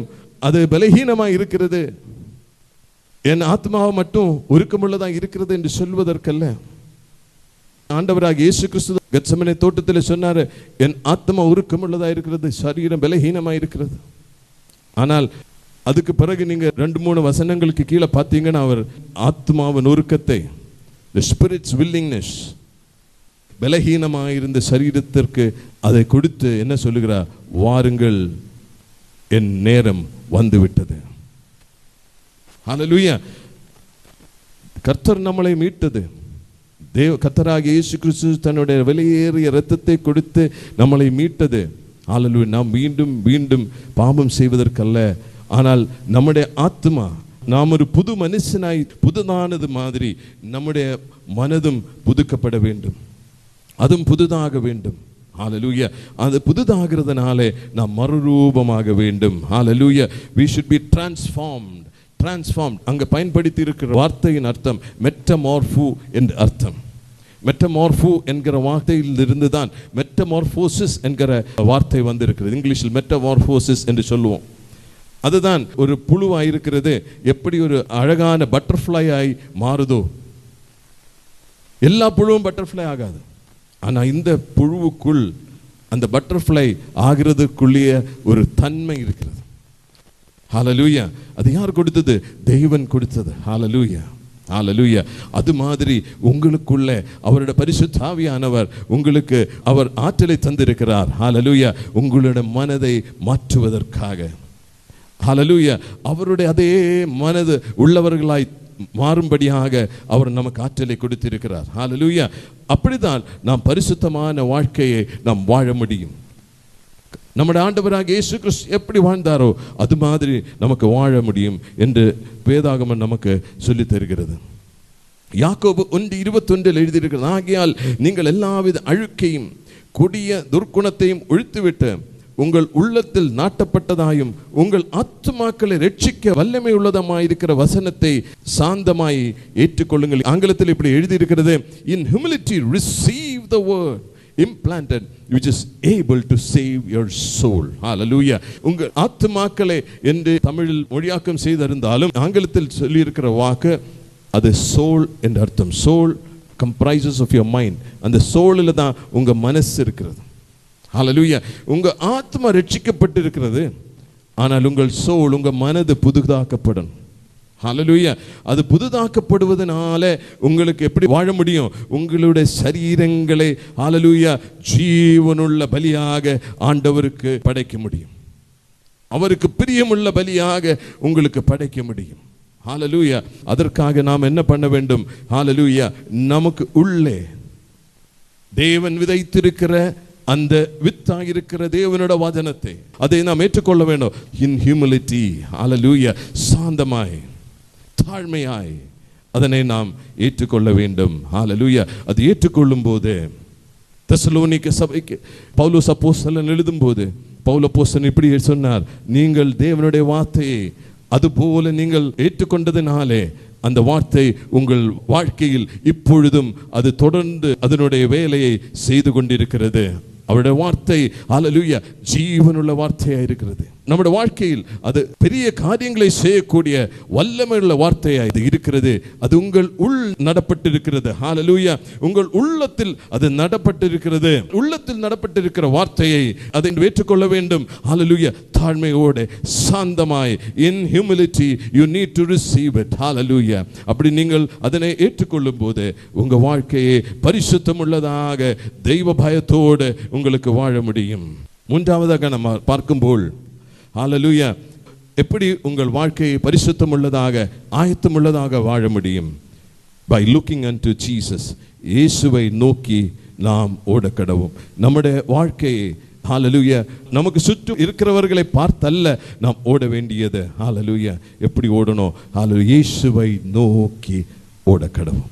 அது பலகீனமா இருக்கிறது, என் ஆத்மாவை மட்டும் ஒருக்கமுள்ளதாக இருக்கிறது என்று சொல்வதற்கல்ல. ஆண்டவராக இயேசு கிறிஸ்து கெத்செமனே தோட்டத்தில் சொன்னார், என் ஆத்மா உருக்கமுள்ளதாக இருக்கிறது, சரீரம் பலகீனமாக இருக்கிறது. ஆனால் அதுக்கு பிறகு நீங்க 2-3 வசனங்களுக்கு கீழே பார்த்தீங்கன்னா அவர் ஆத்மாவின் உருக்கத்தை, the spirit's willingness, பலகீனமாக இருந்த சரீரத்திற்கு அதை கொடுத்து என்ன சொல்லுகிறார்? வாருங்கள், என் நேரம் வந்துவிட்டது. ஹல்லேலூயா. கர்த்தர் நம்மளை மீட்டது. கர்த்தராகிய இயேசு கிறிஸ்து தன்னுடைய விலையேறிய இரத்தத்தை கொடுத்து நம்மளை மீட்டது. ஹல்லேலூயா. நாம் மீண்டும் மீண்டும் பாவம் செய்வதற்கல்ல, ஆனால் நம்முடைய ஆத்மா, நாம் ஒரு புது மனுஷனாய் புதுதானது மாதிரி நம்முடைய மனதும் புதுக்கப்பட வேண்டும், அதுவும் புதுதாக வேண்டும். ஹல்லேலூயா. அது புதுதாகிறதுனாலே நாம் மறுரூபமாக வேண்டும். ஹல்லேலூயா. We should be transformed transform. அங்கே பயன்படுத்தி இருக்கிற வார்த்தையின் அர்த்தம் மெட்டமார்ஃபு என்று அர்த்தம். மெட்டமார்ஃபு என்கிற வார்த்தையிலிருந்து தான் மெட்டமார்ஃபோசிஸ் என்கிற வார்த்தை வந்திருக்கிறது. இங்கிலீஷில் மெட்டமார்ஃபோசிஸ் என்று சொல்லுவோம். அதுதான் ஒரு புழுவாக இருக்கிறது எப்படி ஒரு அழகான பட்டர்ஃப்ளை ஆகி மாறுதோ. எல்லா புழுவும் பட்டர்ஃப்ளை ஆகாது, ஆனால் இந்த புழுவுக்குள் அந்த பட்டர்ஃப்ளை ஆகிறதுக்குள்ளேயே ஒரு தன்மை இருக்கிறது. ஹல்லேலூயா. அது யார் கொடுத்தது? தேவன் கொடுத்தது. ஹல்லேலூயா, ஹல்லேலூயா. அது மாதிரி உங்களுக்குள்ளே அவருடைய பரிசுத்த ஆவியானவர் உங்களுக்கு அவர் ஆற்றலை தந்திருக்கிறார். ஹல்லேலூயா. உங்களுடைய மனதை மாற்றுவதற்காக. ஹல்லேலூயா. அவருடைய அதே மனது உள்ளவர்களாய் மாறும்படியாக அவர் நமக்கு ஆற்றலை கொடுத்திருக்கிறார். ஹல்லேலூயா. அப்படிதான் நாம் பரிசுத்தமான வாழ்க்கையை நாம் வாழ முடியும். நம்முடைய ஆண்டவராக இயேசு கிறிஸ்து எப்படி வாழ்ந்தாரோ அது மாதிரி நமக்கு வாழ முடியும் என்று வேதாகமம் நமக்கு சொல்லித் தருகிறது. யாக்கோபு 1:21 எழுதியிருக்கிறது, ஆகையால் நீங்கள் எல்லாவித அழுக்கையும் கொடிய துர்க்குணத்தையும் ஒழித்துவிட்டு உங்கள் உள்ளத்தில் நாட்டப்பட்டதாயும் உங்கள் ஆத்துமாக்களை ரட்சிக்க வல்லமை உள்ளதமாயிருக்கிற வசனத்தை சாந்தமாய் ஏற்றுக்கொள்ளுங்கள். ஆங்கிலத்தில் இப்படி எழுதியிருக்கிறது, in humility receive the word implanted which is able to save your soul. Hallelujah. உங்கள் ஆத்துமாக்களை என்று தமிழில் மொழியாக்கம் செய்திருந்தாலும் ஆங்கிலத்தில் சொல்லி இருக்கிற வாக்கு அது soul என்று அர்த்தம். soul comprises of your mind. அந்த soulல தான் உங்க மனசு இருக்கிறது. ஹல்லேலூயா. உங்க ஆத்மா ரட்சிக்கப்பட்டிருக்கிறது, ஆனால் உங்கள் soul உங்க மனது புதுதாக்கப்படும். ஹல்லேலூயா. அது புதுதாக்கப்படுவதனால உங்களுக்கு எப்படி வாழ முடியும்? உங்களுடைய சரீரங்களை ஹல்லேலூயா ஜீவனுள்ள பலியாக ஆண்டவருக்கு படைக்க முடியும். அவருக்கு பிரியமுள்ள பலியாக உங்களுக்கு படைக்க முடியும். ஹல்லேலூயா. அதற்காக நாம் என்ன பண்ண வேண்டும்? ஹல்லேலூயா. நமக்கு உள்ளே தேவன் விதைத்திருக்கிற அந்த வித்தாயிருக்கிற தேவனோட வசனத்தை அதை நாம் ஏற்றுக்கொள்ள வேண்டும். In humility. ஹல்லேலூயா. சாந்தமாய் தாழ்மையாய் அதனை நாம் ஏற்றுக்கொள்ள வேண்டும். ஹல்லேலூயா. அது ஏற்றுக்கொள்ளும் போது தெசலோனிக்க சபைக்கு பவுலோஸ் அப்போஸ்தலன் எழுதும்போது பவுல் அப்போஸ்தலன் இப்படி சொன்னார், நீங்கள் தேவனுடைய வார்த்தையை அதுபோல நீங்கள் ஏற்றுக்கொண்டதினாலே அந்த வார்த்தை உங்கள் வாழ்க்கையில் இப்பொழுதும் அது தொடர்ந்து அதனுடைய வேலையை செய்து கொண்டிருக்கிறது. அவருடைய வார்த்தை ஹல்லேலூயா ஜீவனுள்ள வார்த்தையாக இருக்கிறது. நம்முடைய வாழ்க்கையில் அது பெரிய காரியங்களை செய்யக்கூடிய வல்லமையுள்ள வார்த்தையாக இருக்கிறது. அது உங்கள் உள் நடப்பட்டிருக்கிறது. ஹல்லேலூயா. உங்கள் உள்ளத்தில் அது நடப்பட்டிருக்கிறது. உள்ளத்தில் நடப்பட்டிருக்கிற வார்த்தையை அதை ஏற்றுக்கொள்ள வேண்டும். ஹல்லேலூயா. தாழ்மையோடு சாந்தமாய் in humility you need to receive it. Hallelujah. அப்படி நீங்கள் அதனை ஏற்றுக்கொள்ளும் போது உங்க வாழ்க்கையை பரிசுத்தம் உள்ளதாக தெய்வ பயத்தோடு உங்களுக்கு வாழ முடியும். மூன்றாவதாக நம்ம பார்க்கும்போது ஹல்லேலூயா எப்படி உங்கள் வாழ்க்கையை பரிசுத்தம் உள்ளதாக ஆயத்தம் உள்ளதாக வாழ முடியும்? By looking unto Jesus. இயேசுவை நோக்கி நாம் ஓடக்கடவும். நம்முடைய வாழ்க்கையை ஹல்லேலூயா நமக்கு சுற்றும் இருக்கிறவர்களை பார்த்தல்ல நாம் ஓட வேண்டியது. ஹல்லேலூயா. எப்படி ஓடணும்? ஹல்லேலூயா இயேசுவை நோக்கி ஓடக்கடவும்.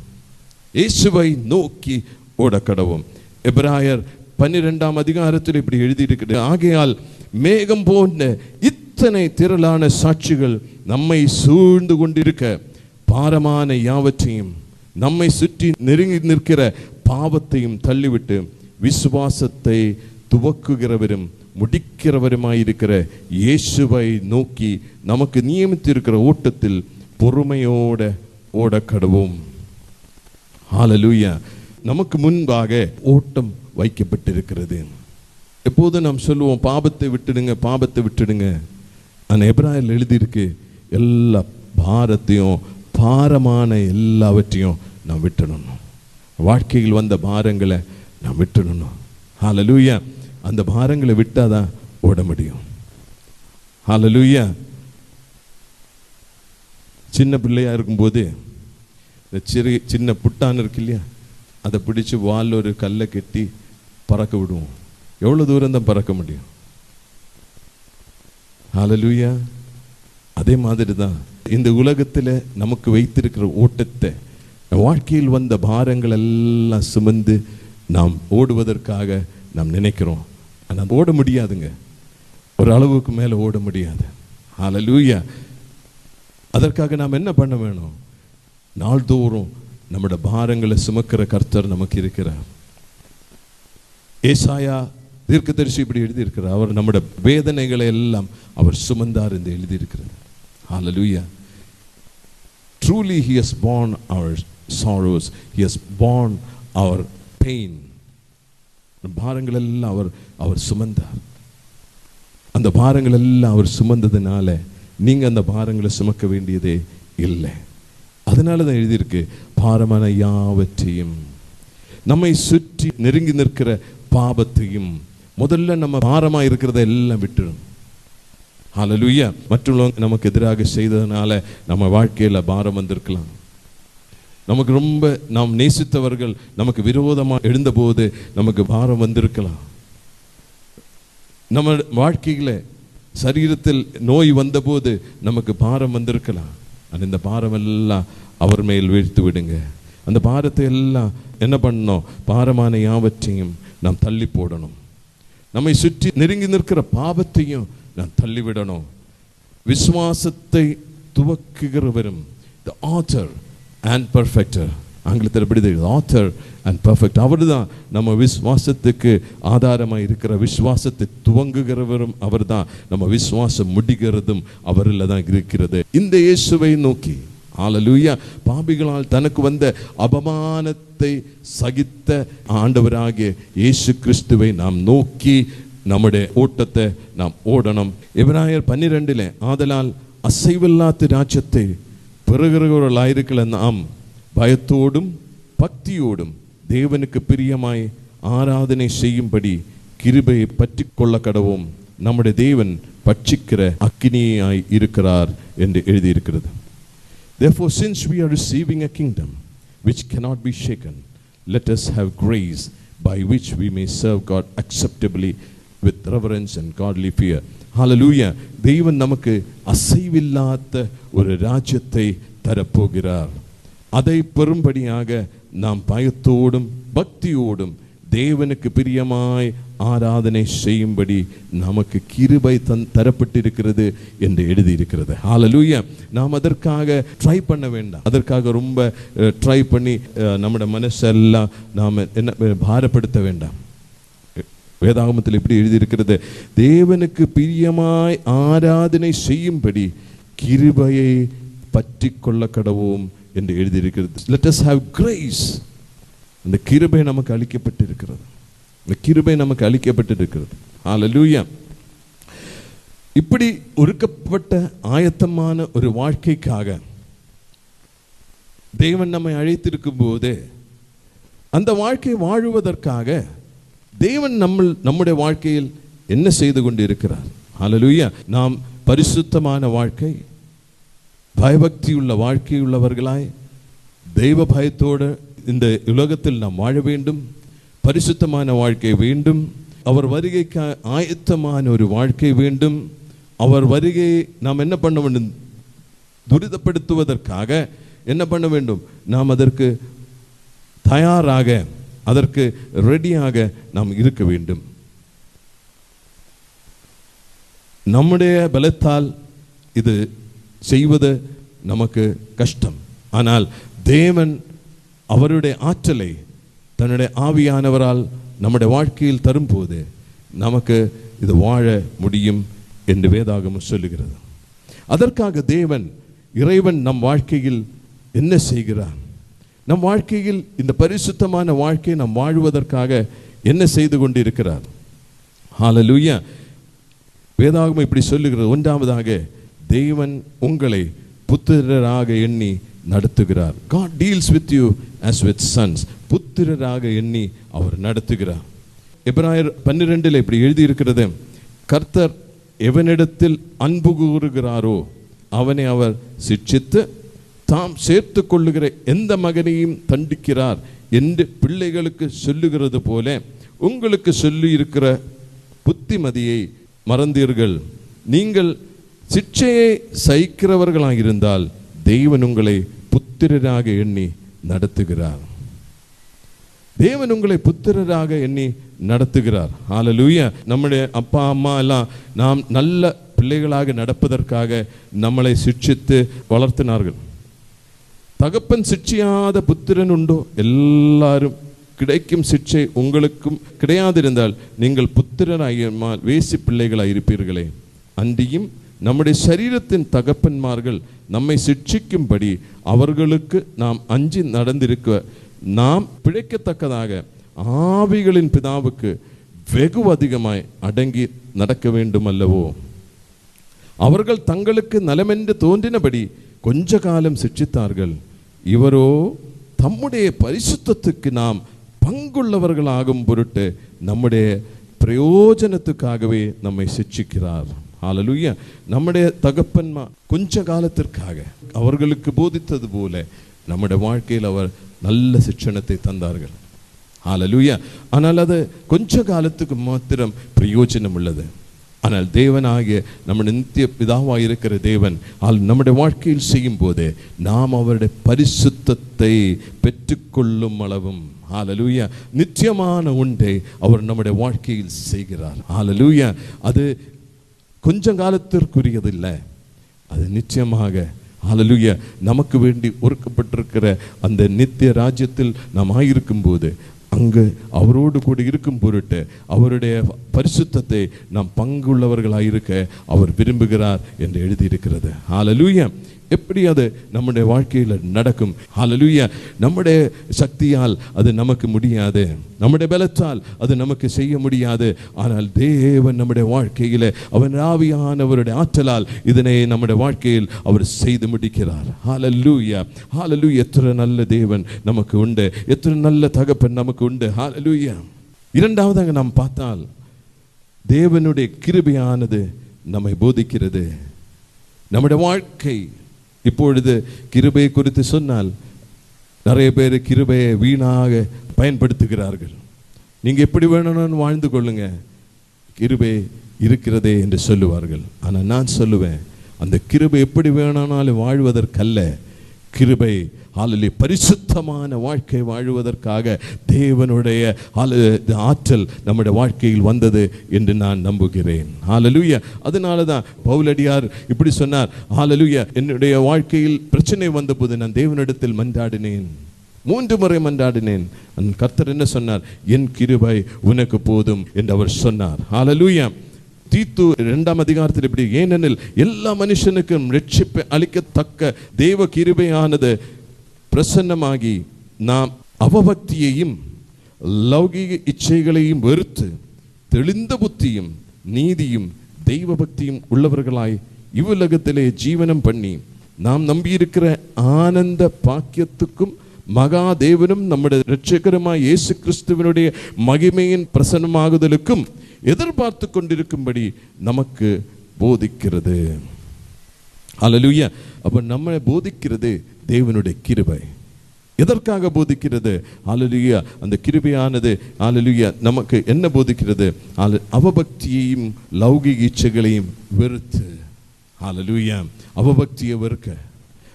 இயேசுவை நோக்கி ஓடக்கடவும். எபிரேயர் 12ஆம் அதிகாரத்தில் இப்படி எழுதியிருக்கிறது, ஆகையால் மேகம் போன்ற இத்தனை திரளான சாட்சிகள் நம்மை சூழ்ந்து கொண்டிருக்க பாரமான யாவற்றையும் நம்மை சுற்றி நெருங்கி நிற்கிற பாவத்தையும் தள்ளிவிட்டு விசுவாசத்தை துவக்குகிறவரும் முடிக்கிறவருமாயிருக்கிற இயேசுவை நோக்கி நமக்கு நியமித்திருக்கிற ஓட்டத்தில் பொறுமையோட ஓடக்கடுவோம். ஹல்லேலூயா. நமக்கு முன்பாக ஓட்டம் வைக்கப்பட்டிருக்கிறது. எப்போது நாம் சொல்லுவோம் பாபத்தை விட்டுடுங்க, பாபத்தை விட்டுடுங்க. ஆனால் எபிரேயரில் எழுதியிருக்கு எல்லா பாரத்தையும் பாரமான எல்லாவற்றையும் நாம் விட்டுடணும். வாழ்க்கையில் வந்த பாரங்களை நாம் விட்டுடணும். ஹல்லேலூயா. அந்த பாரங்களை விட்டாதான் ஓட முடியும். ஹல்லேலூயா. சின்ன பிள்ளையா இருக்கும்போது இந்த சின்ன புட்டான் இருக்கு இல்லையா, அதை பிடிச்சி வால் ஒரு கல்லை கட்டி பறக்க விடுவோம். எவ்வளோ தூரம் தான் பறக்க முடியும்? ஹல்லேலூயா. அதே மாதிரி தான் இந்த உலகத்தில் நமக்கு வைத்திருக்கிற ஓட்டத்தை வாழ்க்கையில் வந்த பாரங்கள் எல்லாம் சுமந்து நாம் ஓடுவதற்காக நாம் நினைக்கிறோம். ஆனால் ஓட முடியாதுங்க. ஒரு அளவுக்கு மேலே ஓட முடியாது. ஹல்லேலூயா. அதற்காக நாம் என்ன பண்ண வேணும்? நாள்தோறும் நம்முடைய பாரங்களை சுமக்கிற கர்த்தர் நமக்கு இருக்கிறார். ஏசாயா தீர்க்கதரிசி இப்படி எழுதியிருக்கிறார், அவர் நம்முடைய வேதனைகளை எல்லாம் அவர் சுமந்தார் என்று எழுதியிருக்கிறது. ஹல்லேலூயா. Truly he has borne our sorrows, he has borne our pain. பாரங்கள் எல்லாம் அவர் சுமந்தார். அந்த பாரங்கள் எல்லாம் அவர் சுமந்ததுனால நீங்க அந்த பாரங்களை சுமக்க வேண்டியதே இல்லை. அதனால தான் எழுதியிருக்கு, பாரமான யாவற்றையும், நம்மை சுற்றி நெருங்கி நிற்கிற பாவத்தையும், முதல்ல நம்ம பாரமா இருக்கிறத எல்லாம் விட்டுடும். ஹல்லேலூயா. மற்றவங்க நமக்கு எதிராக செய்ததுனால நம்ம வாழ்க்கையில பாரம் வந்திருக்கலாம். நமக்கு ரொம்ப நாம் நேசித்தவர்கள் நமக்கு விரோதமாக எழுந்தபோது நமக்கு பாரம் வந்திருக்கலாம். நம்ம வாழ்க்கையில சரீரத்தில் நோய் வந்தபோது நமக்கு பாரம் வந்திருக்கலாம். இந்த பாரம் எல்லாம் அவர் மேல் வீழ்த்து விடுங்க. அந்த பாரத்தை எல்லாம் என்ன பண்ணணும்? பாரமான யாவற்றையும் நாம் தள்ளி போடணும். நம்மை சுற்றி நெருங்கி நிற்கிற பாவத்தையும் நாம் தள்ளிவிடணும். விசுவாசத்தை துவக்குகிறவரும், the author and perfecter, ஆங்கிலத்தில் எப்படி தெரியுது? author and perfect. அவர் தான் நம்ம விசுவாசத்துக்கு ஆதாரமாக இருக்கிற, விசுவாசத்தை துவங்குகிறவரும் அவர் தான், நம்ம விசுவாசம் முடிகிறதும் அவரில் தான் இருக்கிறது. இந்த இயேசுவை நோக்கி, ஹல்லேலூயா, பாபிகளால் தனக்கு வந்த அபமானத்தை சகித்த ஆண்டவராகிய இயேசு கிறிஸ்துவை நாம் நோக்கி நம்முடைய ஓட்டத்தை நாம் ஓடணும். எபிரேயர் 12 ஆதலால் அசைவில்லாத ராஜ்யத்தை பெறுகிறவர்களாயிருக்கிற நாம் பயத்தோடும் பக்தியோடும் தேவனுக்கு பிரியமாய் ஆராதனை செய்யும்படி கிருபையை பற்றி கொள்ள கடவோம். நம்முடைய தேவன் பட்சிக்கிற அக்கினியாய் இருக்கிறார் என்று எழுதியிருக்கிறது. Therefore, since we are receiving a kingdom which cannot be shaken, let us have grace by which we may serve God acceptably with reverence and godly fear. Hallelujah. தேவன் நமக்கு அசைவில்லாத ஒரு ராஜ்யத்தை தரப்போகிறார். அதை பெறும்படியாக நாம் பயத்தோடும் பக்தியோடும் தேவனுக்கு பிரியமாய் ஆராதனை செய்யும்படி நமக்கு கிருபை தரப்பட்டிருக்கிறது என்று எழுதியிருக்கிறது. ஹல்லேலூயா. நாம் அதற்காக ட்ரை பண்ண வேண்டாம். அதற்காக ரொம்ப ட்ரை பண்ணி நம்முடைய மனசெல்லாம் நாம் என்ன பாரப்படுத்த வேண்டாம். வேதாகமத்தில் இப்படி எழுதியிருக்கிறது, தேவனுக்கு பிரியமாய் ஆராதனை செய்யும்படி கிருபையை பற்றி கொள்ள கடவோம் என்று எழுதியிருக்கிறது. Let us have grace. அந்த கிருபை நமக்கு அளிக்கப்பட்டிருக்கிறது. இந்த கிருபை நமக்கு அளிக்கப்பட்டிருக்கிறது. ஹல்லேலூயா. இப்படி ஒருக்கப்பட்ட ஆயத்தமான ஒரு வாழ்க்கைக்காக தேவன் நம்மை அழைத்திருக்கும் போது அந்த வாழ்க்கை வாழுவதற்காக தேவன் நம்முடைய வாழ்க்கையில் என்ன செய்து கொண்டு இருக்கிறார்? ஹல்லேலூயா. நாம் பரிசுத்தமான வாழ்க்கை, பயபக்தி உள்ள வாழ்க்கை உள்ளவர்களாய் தெய்வ பயத்தோடு இந்த உலகத்தில் நாம் வாழ வேண்டும். பரிசுத்தமான வாழ்க்கை வேண்டும். அவர் வருகைக்கு ஆயத்தமான ஒரு வாழ்க்கை வேண்டும். அவர் வருகையை நாம் என்ன பண்ண வேண்டும்? துரிதப்படுத்துவதற்காக என்ன பண்ண வேண்டும்? நாம் அதற்கு தயாராக, அதற்கு ரெடியாக நாம் இருக்க வேண்டும். நம்முடைய பலத்தால் இது செய்வது நமக்கு கஷ்டம். ஆனால் தேவன் அவருடைய ஆற்றலை தன்னுடைய ஆவியானவரால் நம்முடைய வாழ்க்கையில் தரும்போது நமக்கு இது வாழ முடியும் என்று வேதாகமம் சொல்லுகிறது. அதற்காக இறைவன் நம் வாழ்க்கையில் என்ன செய்கிறார்? நம் வாழ்க்கையில் இந்த பரிசுத்தமான வாழ்க்கையை நாம் வாழ்வதற்காக என்ன செய்து கொண்டிருக்கிறார்? ஹல்லேலூயா. வேதாகமம் இப்படி சொல்லுகிறது. ஒன்றாவதாக, தேவன் உங்களை புத்திரராக எண்ணி நடத்துகிறார். God deals with you as with sons. புத்திரராக எண்ணி அவர் நடத்துகிறார். எபிரேயர் 12 இப்படி எழுதி இருக்கிறது, கர்த்தர் எவனிடத்தில் அன்பு கூறுகிறாரோ அவனை அவர் சிட்சித்து தாம் சேர்த்து கொள்ளுகிற எந்த மகனையும் தண்டிக்கிறார் என்று பிள்ளைகளுக்கு சொல்லுகிறது போல உங்களுக்கு சொல்லி இருக்கிற புத்திமதியை மறந்தீர்கள். நீங்கள் சிட்சையை சகிக்கிறவர்களாயிருந்தால் தேவன் உங்களை புத்திரராக எண்ணி நடத்துகிறார். தேவன் உங்களை புத்திரராக எண்ணி நடத்துகிறார். ஹல்லேலூயா. நம்முடைய அப்பா அம்மா எல்லாம் நாம் நல்ல பிள்ளைகளாக நடப்பதற்காக நம்மளை சிட்சித்து வளர்த்தினார்கள். தகப்பன் சிட்சியாத புத்திரன் உண்டோ? எல்லாரும் கிடைக்கும் சிட்சை உங்களுக்கும் கிடையாதிருந்தால் நீங்கள் புத்திரனாகியமால் வேசி பிள்ளைகளாய் இருப்பீர்களே. அன்றியும் நம்முடைய சரீரத்தின் தகப்பன்மார்கள் நம்மை சிட்சிக்கும்படி அவர்களுக்கு நாம் அஞ்சி நடந்திருக்க நாம் பிழைக்கத்தக்கதாக ஆவிகளின் பிதாவுக்கு வெகு அதிகமாய் அடங்கி நடக்க வேண்டும் அல்லவோ? அவர்கள் தங்களுக்கு நலமென்று தோன்றினபடி கொஞ்ச காலம் சிட்சித்தார்கள். இவரோ தம்முடைய பரிசுத்தத்துக்கு நாம் பங்குள்ளவர்களாகும் பொருட்டு நம்முடைய பிரயோஜனத்துக்காகவே நம்மை சிட்சிக்கிறார். ஹல்லேலூயா. நம்முடைய தகப்பன்மா கொஞ்ச காலத்திற்காக அவர்களுக்கு போதித்தது போல நம்முடைய வாழ்க்கையில் அவர் நல்ல சிட்சணத்தை தந்தார்கள். ஹல்லேலூயா. ஆனால் அது கொஞ்ச காலத்துக்கு மாத்திரம் பிரயோஜனம் உள்ளது. ஆனால் தேவனாகிய நம்முடைய நித்திய பிதாவாக இருக்கிற தேவன் நம்முடைய வாழ்க்கையில் செய்யும் போது நாம் அவருடைய பரிசுத்தத்தை பெற்றுக்கொள்ளும் அளவும் ஹல்லேலூயா நித்தியமான ஒன்றை அவர் நம்முடைய வாழ்க்கையில் செய்கிறார். ஹல்லேலூயா. அது கொஞ்ச காலத்திற்குரியதில்லை, அது நிச்சயமாக ஹல்லேலூயா நமக்கு வேண்டி ஒதுக்கப்பட்டிருக்கிற அந்த நித்திய ராஜ்யத்தில் நாம் ஆயிருக்கும் போது அங்கு அவரோடு கூட இருக்கும் பொருட்டு அவருடைய பரிசுத்தத்தை நாம் பங்குள்ளவர்களாயிருக்க அவர் விரும்புகிறார் என்று எழுதியிருக்கிறது. ஹல்லேலூயா. எப்படி அது நம்முடைய வாழ்க்கையில் நடக்கும்? ஹல்லேலூயா. நம்முடைய சக்தியால் அது நமக்கு முடியாது, நம்முடைய பலத்தால் அது நமக்கு செய்ய முடியாது. ஆனால் தேவன் நம்முடைய வாழ்க்கையில் அவன் ஆவியானவருடைய ஆற்றலால் இதனை நம்முடைய வாழ்க்கையில் அவர் செய்து முடிக்கிறார். ஹல்லேலூயா. ஹல்லேலூயா. எத்தனை நல்ல தேவன் நமக்கு உண்டு, எத்தனை நல்ல தகப்பன் நமக்கு உண்டு. ஹல்லேலூயா. இரண்டாவதாக நாம் பார்த்தால் தேவனுடைய கிருபையானது நம்மை போதிக்கிறது. நம்முடைய வாழ்க்கை இப்பொழுது கிருபை குறித்து சொன்னால் நிறைய பேர் கிருபையை வீணாக பயன்படுத்துகிறார்கள். நீங்கள் எப்படி வேணும்னு வாழ்ந்து கொள்ளுங்க, கிருபை இருக்கிறதே என்று சொல்லுவார்கள். ஆனால் நான் சொல்லுவேன், அந்த கிருபை எப்படி வேணும்னாலும் வாழ்வதற்கல்ல, கிருபை பரிசுத்தமான வாழ்க்கை வாழ்வதற்காக தேவனுடைய ஆற்றல் நம்முடைய வாழ்க்கையில் வந்தது என்று நான் நம்புகிறேன். ஹல்லேலூயா. அதனால தான் பவுலடியார் இப்படி சொன்னார், ஹல்லேலூயா, என்னுடைய வாழ்க்கையில் பிரச்சனை வந்தபோது நான் தேவனிடத்தில் மன்றாடினேன், 3 முறை மன்றாடினேன். கர்த்தர் என்ன சொன்னார்? என் கிருபை உனக்கு போதும் என்று அவர் சொன்னார். ஹல்லேலூயா. தீத்து 2ஆம் அதிகாரத்தில் இப்படி, ஏனெனில் எல்லா மனுஷனுக்கும் ரட்சிப்பை அளிக்கத்தக்க தேவ கிருபையானது பிரசன்னமாகி நாம் அவபக்தியையும் லௌகிக இச்சைகளையும் வெறுத்து தெளிந்த புத்தியும் நீதியும் தெய்வ பக்தியும் உள்ளவர்களாய் இவ்வுலகத்திலே ஜீவனம் பண்ணி நாம் நம்பியிருக்கிற ஆனந்த பாக்கியத்துக்கும் மகா தேவனும் நம்முடைய இரட்சகருமாய் இயேசு கிறிஸ்துவினுடைய மகிமையின் பிரசன்னமாகுதலுக்கும் எதிர்பார்த்து கொண்டிருக்கும்படி நமக்கு போதிக்கிறது. ஹல்லேலூயா. அப்ப நம்மை போதிக்கிறது தேவனுடைய கிருபை. எதற்காக போதிக்கிறது? ஹல்லேலூயா. அந்த கிருபையானது ஹல்லேலூயா நமக்கு என்ன போதிக்கிறது? அவபக்தியையும் லௌகிக இச்சைகளையும் வெறுத்து, ஹல்லேலூயா, அவபக்தியை வெறுக்க,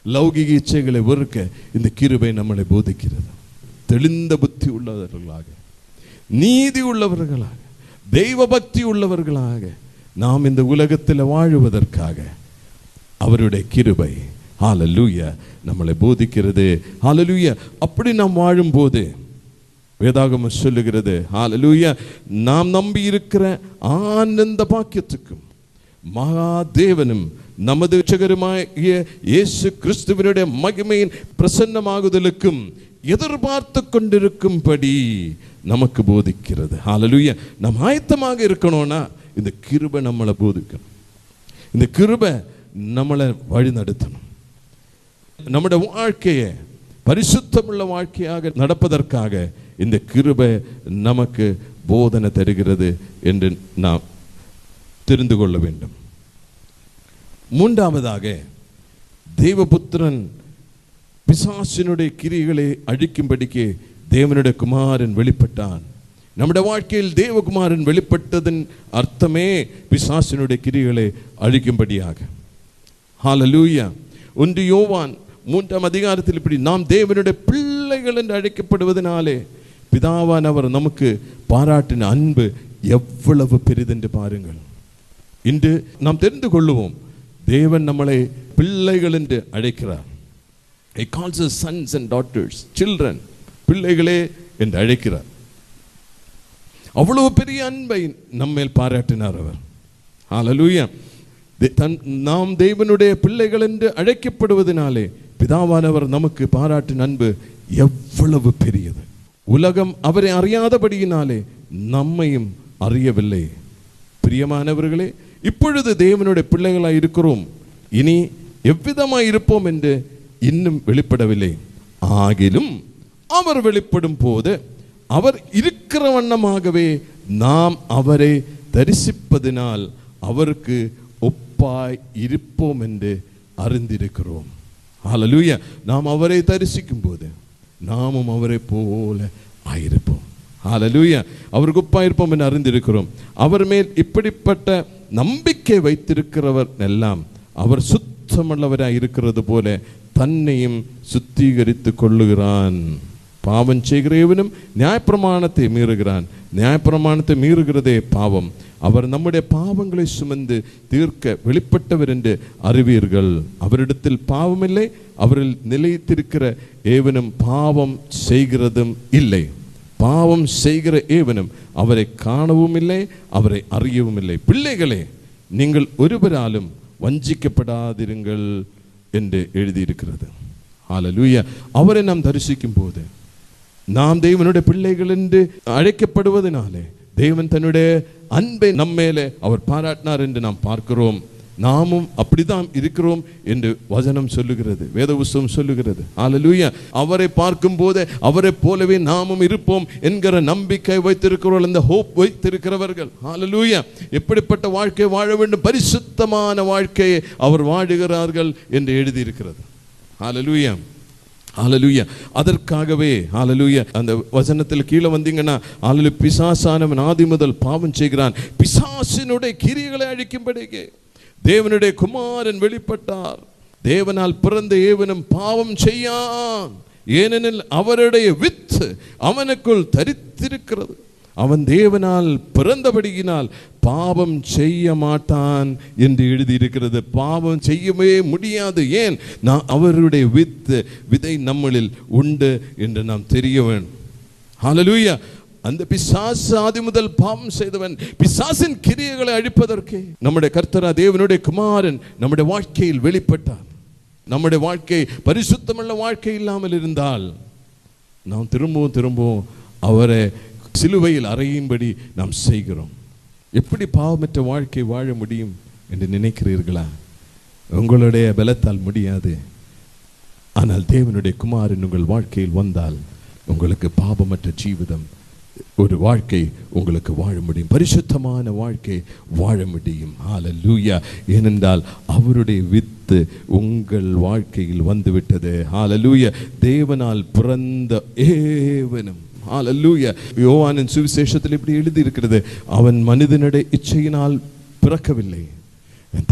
லௌகிக இச்சைகளை வெறுக்க இந்த கிருபை நம்மளை போதிக்கிறது. தெளிந்த புத்தி உள்ளவர்களாக, நீதி உள்ளவர்களாக, தெய்வ பக்தி உள்ளவர்களாக நாம் இந்த உலகத்தில் வாழுவதற்காக அவருடைய கிருபை ஹல்லேலூயா நம்மளை போதிக்கிறது. ஹல்லேலூயா. அப்படி நாம் வாழும்போது வேதாகமம் சொல்லுகிறது, ஹல்லேலூயா, நாம் நம்பி இருக்கிற ஆனந்த பாக்கியத்துக்கும் மகாதேவனும் நமது இரட்சகருமாகிய இயேசு கிறிஸ்துவினுடைய மகிமையின் பிரசன்னமாகுதலுக்கும் எதிர்பார்த்து கொண்டிருக்கும்படி நமக்கு போதிக்கிறது. ஹல்லேலூயா. நாம் ஆயத்தமாக இருக்கணும்னா இந்த கிருபை நம்மளை போதிக்கணும், இந்த கிருபை நம்மளை வழி நடத்தணும். நம்முடைய வாழ்க்கையை பரிசுத்தமுள்ள வாழ்க்கையாக நடப்பதற்காக இந்த கிருபை நமக்கு போதனை தருகிறது என்று நாம் தெரிந்து கொள்ள வேண்டும். மூன்றாவதாக, தேவபுத்திரன் பிசாசினுடைய கிரியைகளை அழிக்கும்படிக்கு தேவனுடைய குமாரன் வெளிப்பட்டான். நம்முடைய வாழ்க்கையில் தேவகுமாரன் வெளிப்பட்டதன் அர்த்தமே பிசாசினுடைய கிரியைகளை அழிக்கும்படியாக. ஹல்லேலூயா. 1 யோவான் 3ஆம் அதிகாரத்தில் இப்படி, நாம் தேவனுடைய பிள்ளைகள் என்று அழைக்கப்படுவதனாலே பிதாவானவர் நமக்கு பாராட்டின அன்பு எவ்வளவு பெரிதென்று பாருங்கள். இன்று நாம் தெரிந்து கொள்ளுவோம், தேவன் நம்மளை பிள்ளைகள் என்று அழைக்கிறார். He calls us sons and daughters, children. பிள்ளைகளே என்று அழைக்கிறார். அவ்வளவு பெரிய அன்பை நம்மேல் பாராட்டினார் அவர். ஹல்லேலூயா. நாம் தேவனுடைய பிள்ளைகள் என்று அழைக்கப்படுவதனாலே பிதாவானவர் நமக்கு பாராட்டின அன்பு எவ்வளவு பெரியது. உலகம் அவரை அறியாதபடியினாலே நம்மையும் அறியவில்லை. பிரியமானவர்களே, இப்பொழுது தேவனுடைய பிள்ளைகளாய் இருக்கிறோம். இனி எவ்விதமாய் இருப்போம் என்று இன்னும் வெளிப்படவில்லை. ஆகிலும் அவர் வெளிப்படும் போது அவர் இருக்கிற வண்ணமாகவே நாம் அவரை தரிசிப்பதினால் அவருக்கு ஒப்பாய் இருப்போம் என்று அறிந்திருக்கிறோம். ஹல்லேலூயா. நாம் அவரை தரிசிக்கும் போது நாமும் அவரை போல ஆயிருப்போம். ஹல்லேலூயா. அவருக்கு ஒப்பாய் இருப்போம் என்று அறிந்திருக்கிறோம். அவர் மேல் இப்படிப்பட்ட நம்பிக்கை வைத்திருக்கிறவர் எல்லாம் அவர் சுத்தமுள்ளவராய் இருக்கிறது போல தன்னையும் சுத்திகரித்து கொள்ளுகிறான். பாவம் செய்கிறவனும் நியாயப்பிரமாணத்தை மீறுகிறான். நியாயப்பிரமாணத்தை மீறுகிறதே பாவம். அவர் நம்முடைய பாவங்களை சுமந்து தீர்க்க வெளிப்பட்டவர் என்று அறிவீர்கள். அவரிடத்தில் பாவமில்லை, அவரில் நிலைத்திருக்கிற ஏவனும் பாவம் செய்கிறதும் இல்லை. பாவம் செய்கிற ஏவனும் அவரை காணவும் இல்லை, அவரை அறியவும் இல்லை. பிள்ளைகளே, நீங்கள் ஒருவராலும் வஞ்சிக்கப்படாதிருங்கள் என்று எழுதியிருக்கிறது. ஹல்லேலூயா. அவரை நாம் தரிசிக்கும் போது நாம் தேவனுடைய பிள்ளைகள் என்று அழைக்கப்படுவதனாலே தேவன் தன்னுடைய அன்பை நம்மேலே அவர் பாராட்டினார் என்று நாம் பார்க்கிறோம். நாமும் அப்படித்தான் இருக்கிறோம் என்று வசனம் சொல்லுகிறது, வேத புத்தகம் சொல்லுகிறது. ஹல்லேலூயா. அவரை பார்க்கும் போது அவரை போலவே நாமும் இருப்போம் என்கிற நம்பிக்கை வைத்திருக்கிறவர்கள், இந்த ஹோப் வைத்திருக்கிறவர்கள். ஹல்லேலூயா. எப்படிப்பட்ட வாழ்க்கை வாழ வேண்டும்? பரிசுத்தமான வாழ்க்கையை அவர் வாழுகிறார்கள் என்று எழுதியிருக்கிறது. ஹல்லேலூயா. ஹல்லேலூயா. அதற்காகவே ஹல்லேலூயா அந்த வசனத்தில் கீழே வந்தீங்கன்னா, ஹல்லேலூயா, பிசாசானவன் ஆதி முதல் பாவம் செய்கிறான், பிசாசினுடைய கிரியைகளை அழிக்கும்படிக்கு தேவனுடைய குமாரன் வெளிப்பட்டார். தேவனால் பிறந்த ஏவனும் பாவம் செய்யான், ஏனெனில் அவருடைய வித்து அவனுக்குள் தரித்திருக்கிறது. அவன் தேவனால் பிறந்தபடியினால் பாவம் செய்ய மாட்டான் என்று எழுதியிருக்கிறது. பாவம் செய்யவே முடியாது. ஏன்? அவருடைய விதை நம்மளில் உண்டு என்று நாம் தெரிய வேண்டும். ஹல்லேலூயா. அந்த பிசாசு ஆதி முதல் பாவம் செய்தவன். பிசாசின் கிரியைகளை அழிப்பதற்கு நம்முடைய கர்த்தரா தேவனுடைய குமாரன் நம்முடைய வாழ்க்கையில் வெளிப்பட்டார். நம்முடைய வாழ்க்கை பரிசுத்தமுள்ள வாழ்க்கை இல்லாமல் இருந்தால் நாம் திரும்பவும் அவரை சிலுவையில் அறையும்படி நாம் செய்கிறோம். எப்படி பாவமற்ற வாழ்க்கை வாழ முடியும் என்று நினைக்கிறீர்களா? உங்களுடைய பலத்தால் முடியாது. ஆனால் தேவனுடைய குமாரன் உங்கள் வாழ்க்கையில் வந்தால் உங்களுக்கு பாவமற்ற ஜீவிதம், ஒரு வாழ்க்கை உங்களுக்கு வாழ முடியும். பரிசுத்தமான வாழ்க்கை வாழ முடியும். ஹல்லேலூயா. ஏனென்றால் அவருடைய வித்து உங்கள் வாழ்க்கையில் வந்துவிட்டது. ஹல்லேலூயா. தேவனால் பிறந்த ஏவனும். ஹல்லேலூயா. யோவானின் சுவிசேஷத்தில் இப்படி எழுதி இருக்கிறது, அவன் மனிதனுடைய இச்சையினால் பிறக்கவில்லை,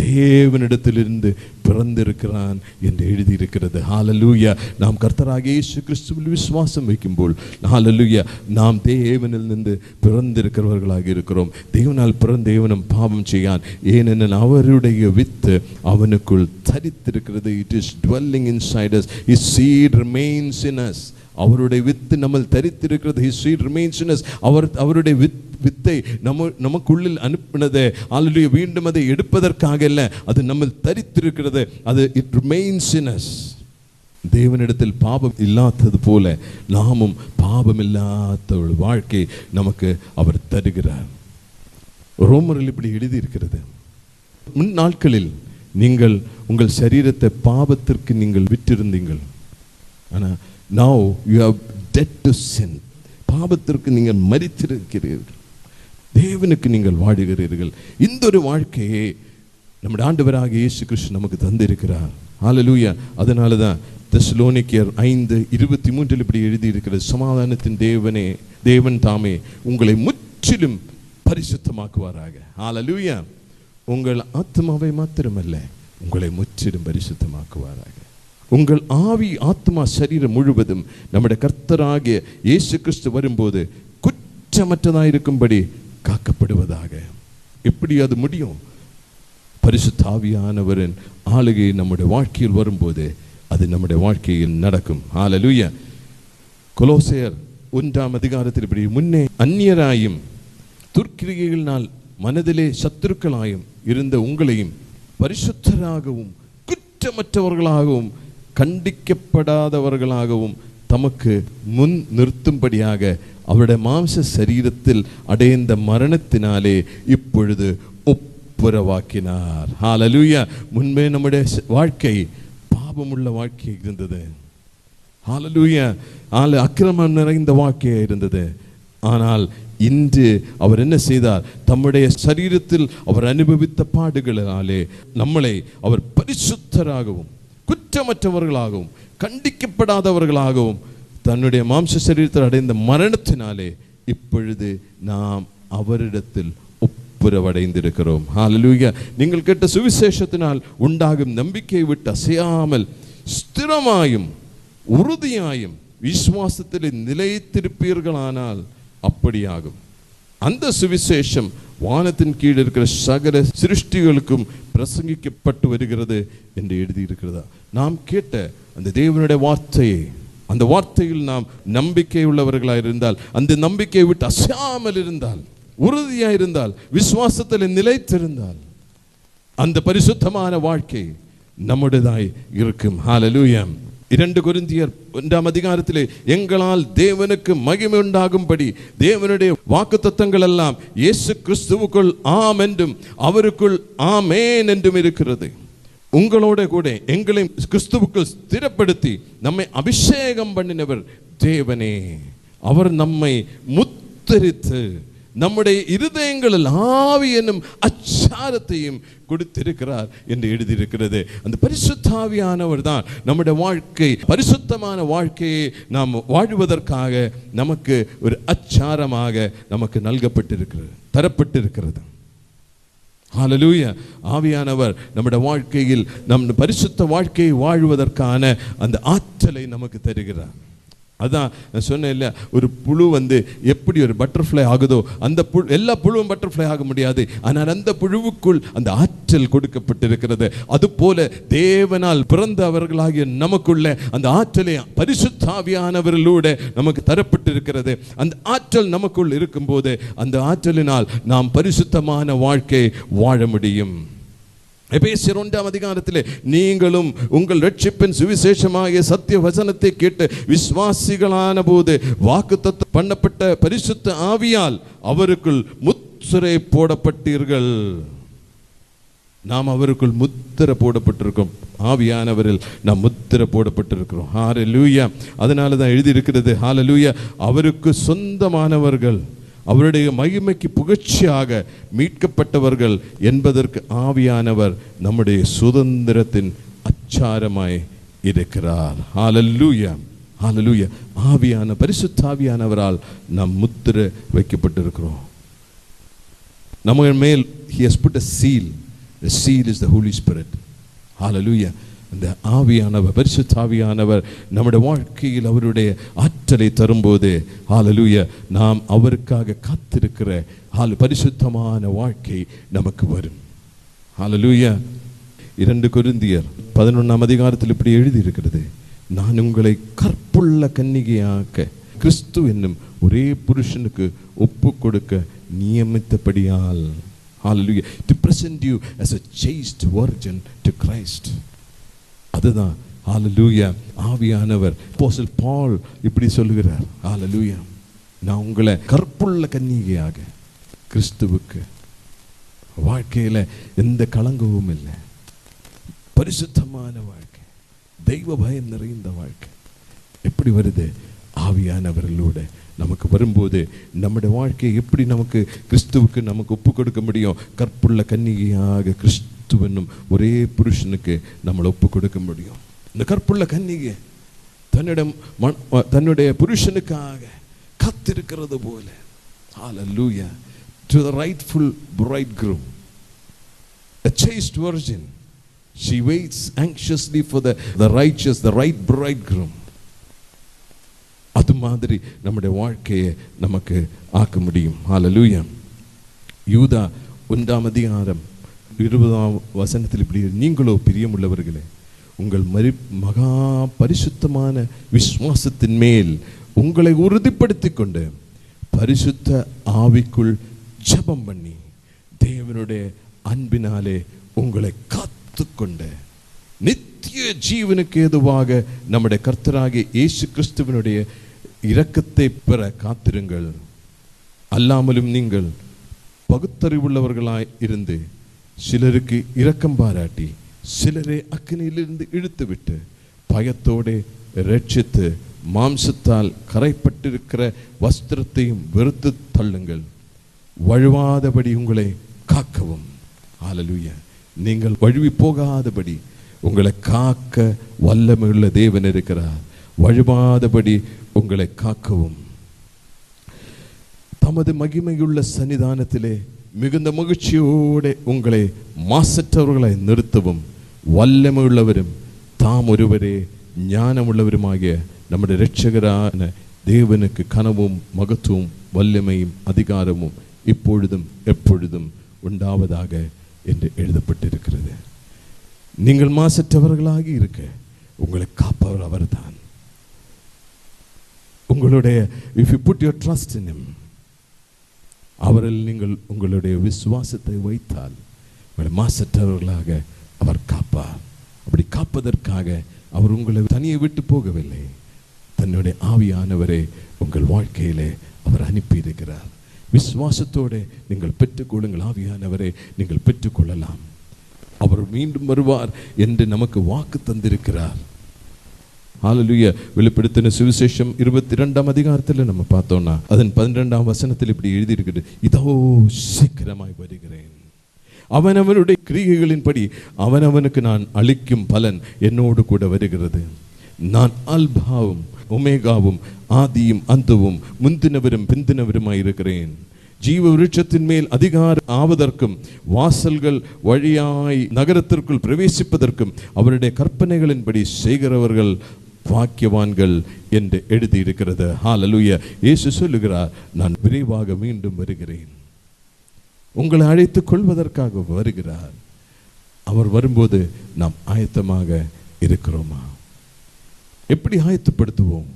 தேவனிடத்திலிருந்து பிறந்திருக்கிறான் என்று எழுதியிருக்கிறது. ஹல்லேலூயா. நாம் கர்த்தராகிய இயேசு கிறிஸ்துவில் விசுவாசம் வைக்கும்போது ஹல்லேலூயா நாம் தேவனில் இருந்து பிறந்திருக்கிறவர்களாக இருக்கிறோம். தேவனால் பிறந்த தேவனும் பாவம் செய்யான், ஏனெனில் அவருடைய வித்து அவனுக்குள் தரித்திருக்கிறது. It is dwelling inside us. His seed remains in us. அவருடைய வித்து நம்ம தரித்திருக்கிறது. His seed remains in us. அவருடைய வித்தை நமக்குள்ளில் அனுப்பினது. ஹல்லேலூயா. மீண்டும் அதை எடுப்பதற்காக அல்ல, அது நம்ம தரித்திருக்கிறது. அது it remains in us. தேவனிடத்தில் பாவம் இல்லாதது போல நாமும் பாவம் இல்லாத ஒரு வாழ்க்கை நமக்கு அவர் தருகிறார். ரோமரில் இப்படி எழுதி இருக்கிறது, முன் நாட்களில் நீங்கள் உங்கள் சரீரத்தை பாவத்திற்கு நீங்கள் விட்டிருந்தீங்கள். ஆனால் now you have dead to sin. பாவத்திற்கு நீங்கள் மரித்திருக்கிறீர்கள், தேவனுக்கு நீங்கள் வாழுகிறீர்கள். இந்த ஒரு வாழ்க்கையை நம்முடைய ஆண்டவராகிய இயேசு கிறிஸ்து நமக்கு தந்திருக்கிறார். ஹல்லேலூயா. அதனால தான் தெசலோனிக்கேயர் 5:23 இப்படி எழுதி இருக்கிறது, சமாதானத்தின் தேவன் தாமே உங்களை முற்றிலும் பரிசுத்தமாக்குவாராக. ஹல்லேலூயா. உங்கள் ஆத்மாவை மாத்திரமல்ல, உங்களை முற்றிலும் பரிசுத்தமாக்குவாராக. உங்கள் ஆவி, ஆத்மா, சரீரம் முழுவதும் நம்முடைய கர்த்தராகிய இயேசு கிறிஸ்து வரும்போது குற்றமற்றதாயிருக்கும்படி காக்கப்படுவதாக. எப்படி அது முடியும்? பரிசுத்த ஆவியானவரின் ஆளுகை நம்முடைய வாழ்க்கையில் வரும்போது அது நம்முடைய வாழ்க்கையில் நடக்கும். ஹல்லேலூயா. கொலோசையர் 1ஆம் அதிகாரத்தில் இப்படி, முன்னே அந்நியராயும் துர்க்கிரிகைகளினால் மனதிலே சத்துருக்களாயும் இருந்த உங்களையும் பரிசுத்தராகவும் குற்றமற்றவர்களாகவும் கண்டிக்கப்படாதவர்களாகவும் தமக்கு முன் நிறுத்தும்படியாக அவருடைய மாம்ச சரீரத்தில் அடைந்த மரணத்தினாலே இப்பொழுது ஒப்புரவாக்கினார். ஹல்லேலூயா. முன்பே நம்முடைய வாழ்க்கை பாவமுள்ள வாழ்க்கை இருந்தது. ஹல்லேலூயா. அக்கிரமம் நிறைந்த வாழ்க்கையாக இருந்தது. ஆனால் இன்று அவர் என்ன செய்தார்? தம்முடைய சரீரத்தில் அவர் அனுபவித்த பாடுகளினாலே நம்மளை அவர் பரிசுத்தராகவும் குற்றமற்றவர்களாகவும் கண்டிக்கப்படாதவர்களாகவும் தன்னுடைய மாம்ச சரீரத்தில் அடைந்த மரணத்தினாலே இப்பொழுது நாம் அவரிடத்தில் ஒப்புரவடைந்திருக்கிறோம். ஹல்லேலூயா. நீங்கள் கேட்ட சுவிசேஷத்தினால் உண்டாகும் நம்பிக்கையை விட்டு அசையாமல் ஸ்திரமாயும் உறுதியாயும் விசுவாசத்தில் நிலைத்திருப்பீர்களானால் அப்படியாகும். அந்த சுவிசேஷம் வானத்தின் கீழ் இருக்கிற சகல சிருஷ்டிகளுக்கும் பிரசங்கிக்கப்பட்டு வருகிறது என்று எழுதியிருக்கிறதா? நாம் கேட்ட அந்த தேவனுடைய வார்த்தையை, அந்த வார்த்தையில் நாம் நம்பிக்கை உள்ளவர்களாக இருந்தால், அந்த நம்பிக்கையை விட்டு அசையாமல் இருந்தால், உறுதியாக இருந்தால், விசுவாசத்தில் நிலைத்திருந்தால், அந்த பரிசுத்தமான வாழ்க்கை நம்முடையதாய் இருக்கும். ஹல்லேலூயா. 2 கொரிந்தியர் 1ஆம் அதிகாரத்திலே, எங்களால் தேவனுக்கு மகிமை உண்டாகும்படி தேவனுடைய வாக்குத்தத்தங்கள் எல்லாம் இயேசு கிறிஸ்துவுக்குள் ஆம் என்றும் அவருக்குள் ஆமேன் என்றும் இருக்கிறது. உங்களோட கூட எங்களை கிறிஸ்துவுக்குள் ஸ்திரப்படுத்தி நம்மை அபிஷேகம் பண்ணினவர் தேவனே. அவர் நம்மை முத்தரித்து நம்முடைய இருதயங்களில் ஆவி என்னும் அச்சாரத்தையும் கொடுத்திருக்கிறார் என்று எழுதியிருக்கிறது. அந்த பரிசுத்த ஆவியானவர் தான் நம்முடைய வாழ்க்கை, பரிசுத்தமான வாழ்க்கையை நாம் வாழ்வதற்காக நமக்கு ஒரு அச்சாரமாக நமக்கு நல்கப்பட்டிருக்கிறது, தரப்பட்டிருக்கிறது. ஹல்லேலூயா. ஆவியானவர் நம்முடைய வாழ்க்கையில் நம் பரிசுத்த வாழ்க்கையை வாழ்வதற்கான அந்த ஆற்றலை நமக்கு தருகிறார். அதான் நான் சொன்னேன் இல்லையா, ஒரு புழு எப்படி ஒரு பட்டர்ஃப்ளை ஆகுதோ, அந்த எல்லா புழுவும் பட்டர்ஃப்ளை ஆக முடியாது. ஆனால் அந்த புழுவுக்குள் அந்த ஆற்றல் கொடுக்கப்பட்டிருக்கிறது. அதுபோல தேவனால் பிறந்தவர்களாகிய நமக்குள்ள அந்த ஆற்றலை பரிசுத்த ஆவியானவரிலூടെ நமக்கு தரப்பட்டிருக்கிறது. அந்த ஆற்றல் நமக்குள் இருக்கும்போது அந்த ஆற்றலினால் நாம் பரிசுத்தமான வாழ்க்கை வாழ முடியும். எபேசியர் 1ஆம் அதிகாரத்திலே, நீங்களும் உங்கள் ரட்சிப்பின் சுவிசேஷமாகிய சத்திய வசனத்தை கேட்டு விசுவாசிகளான போது வாக்குத்தத்தம் பண்ணப்பட்ட பரிசுத்த ஆவியால் அவருக்குள் முத்திரை போடப்பட்டீர்கள். நாம் அவருக்குள் முத்திரை போடப்பட்டிருக்கோம். ஆவியானவரில் நாம் முத்திரை போடப்பட்டிருக்கிறோம். ஹல்லேலூயா. அதனால தான் எழுதியிருக்கிறது, ஹல்லேலூயா, அவருக்கு சொந்தமானவர்கள், அவருடைய மகிமைக்கு புகழ்ச்சியாக மீட்கப்பட்டவர்கள் என்பதற்கு ஆவியானவர் நம்முடைய சுதந்திரத்தின் அச்சாரமாய் இருக்கிறார். ஹல்லேலூயா. ஹல்லேலூயா. ஆவியான பரிசுத்த ஆவியானவரால் நாம் முத்திரை வைக்கப்பட்டிருக்கிறோம். நம்ம மேல் he has put a seal. The seal is the Holy Spirit. Hallelujah. அந்த ஆவியானவர், பரிசுத்த ஆவியானவர் நம்முடைய வாழ்க்கையில் அவருடைய ஆற்றலை தரும்போது, ஹல்லேலூயா, நாம் அவருக்காக காத்திருக்கிற பரிசுத்தமான வாழ்க்கை நமக்கு வரும். ஹல்லேலூயா. 2 கொரிந்தியர் 11ஆம் அதிகாரத்தில் இப்படி எழுதியிருக்கிறது, நான் உங்களை கற்புள்ள கன்னிகையாக்க கிறிஸ்து என்னும் ஒரே புருஷனுக்கு ஒப்பு கொடுக்க நியமித்தபடியால், hallelujah, to present you as a chaste virgin to Christ. அதுதான் ஹல்லேலூயா. ஆவியானவர் அப்போஸ்தலன் பவுல் இப்படி சொல்லுகிறார், ஹல்லேலூயா, நான் உங்களை கற்புள்ள கன்னிகையாக கிறிஸ்துவுக்கு, வாழ்க்கையில எந்த களங்கமும் இல்லை, பரிசுத்தமான வாழ்க்கை, தெய்வ பயம் நிறைந்த வாழ்க்கை எப்படி வருது? ஆவியானவர்களோடு நமக்கு வரும்போது நம்முடைய வாழ்க்கையை எப்படி நமக்கு கிறிஸ்துவுக்கு நமக்கு ஒப்பு கொடுக்க முடியும்? கற்புள்ள கன்னிகையாக கிறிஸ்துவனும் ஒரே புருஷனுக்கு நம்மளை ஒப்பு கொடுக்க முடியும். இந்த கற்புள்ள கன்னிகை தன்னுடைய புருஷனுக்காக காத்திருக்கிறது போல, hallelujah, to the rightful bridegroom, a chaste virgin, she waits anxiously for the righteous, the right bridegroom. அது மாதிரி நம்முடைய வாழ்க்கையை நமக்கு ஆக்க முடியும். ஹல்லேலூயா. யூதா 1ஆம் அதிகாரம் 20ஆம் வசனத்தில் இப்படி, நீங்களோ பிரியமுள்ளவர்களே உங்கள் மகா பரிசுத்தமான விசுவாசத்தின் மேல் உங்களை உறுதிப்படுத்திக் கொண்டு பரிசுத்த ஆவிக்குள் ஜெபம் பண்ணி தேவனுடைய அன்பினாலே உங்களை காத்துக்கொண்ட நித்திய ஜீவனுக்கு ஏதுவாக நம்முடைய கர்த்தராகிய இயேசு கிறிஸ்துவினுடைய இரக்கத்தை பெற காத்திருங்கள். அல்லாமலும் நீங்கள் பகுத்தறிவுள்ளவர்களாய் இருந்து சிலருக்கு இரக்கம் பாராட்டி சிலரை அக்கினியிலிருந்து இழுத்து விட்டு பயத்தோடு ரட்சித்து மாம்சத்தால் கரைப்பட்டிருக்கிற வஸ்திரத்தையும் வெறுத்து தள்ளுங்கள். வழுவாதபடி உங்களை காக்கவும். ஹல்லேலூயா. நீங்கள் வழுவி போகாதபடி உங்களை காக்க வல்லமையுள்ள தேவன் இருக்கிறார். வழுவாதபடி உங்களை காக்கவும் தமது மகிமையுள்ள சன்னிதானத்திலே மிகுந்த மகிழ்ச்சியோடு உங்களை மாசற்றவர்களை நிறுத்தவும் வல்லமையுள்ளவரும் தாம் ஒருவரே ஞானமுள்ளவருமாகிய நம்முடைய இரட்சகரான தேவனுக்கு கனவும் மகத்துவம் வல்லமையும் அதிகாரமும் இப்பொழுதும் எப்பொழுதும் உண்டாவதாக என்று எழுதப்பட்டிருக்கிறது. நீங்கள் மாசற்றவர்களாகி இருக்க உங்களை காப்பவர் அவர்தான். உங்களுடைய if you put your trust in him, அவரில் நீங்கள் உங்களுடைய விசுவாசத்தை வைத்தால் உங்களை மாசற்றவர்களாக அவர் காப்பார். அப்படி காப்பதற்காக அவர் உங்களை தனியே விட்டு போகவில்லை. தன்னுடைய ஆவியானவரை உங்கள் வாழ்க்கையிலே அவர் அனுப்பியிருக்கிறார். விசுவாசத்தோடு நீங்கள் பெற்றுக்கொள்ளுங்கள். ஆவியானவரை நீங்கள் பெற்றுக்கொள்ளலாம். அவர் மீண்டும் வருவார் என்று நமக்கு வாக்கு தந்திருக்கிறார். ஹல்லேலூயா. வெளிப்படுத்தின சுவிசேஷம் 22ஆம் அதிகாரத்தில் நம்ம பார்த்தோம்னா அதன் 12ஆம் வசனத்தில் இப்படி எழுதியிருக்கிறது, இதோ சீக்கிரமாய் வருகிறேன், அவனவனுடைய கிரியைகளின்படி அவனவனுக்கு நான் அளிக்கும் பலன் என்னோடு கூட வருகிறது. நான் அல்பாவும் ஒமேகாவும் ஆதியும் அந்தவும் முந்தினவரும் பிந்தினவருமாய் இருக்கிறேன். ஜீவ விருட்சத்தின் மேல் அதிகாரம் ஆவதற்கும் வாசல்கள் வழியாய் நகரத்திற்குள் பிரவேசிப்பதற்கும் அவருடைய கற்பனைகளின்படி செய்கிறவர்கள் பாக்கியவான்கள் என்று எழுதியிருக்கிறது. ஹல்லேலூயா. இயேசு சொல்லுகிறார், நான் விரைவாக மீண்டும் வருகிறேன். உங்களை அழைத்துக் கொள்வதற்காக வருகிறார். அவர் வரும்போது நாம் ஆயத்தமாக இருக்கிறோமா? எப்படி ஆயத்தப்படுத்துவோம்?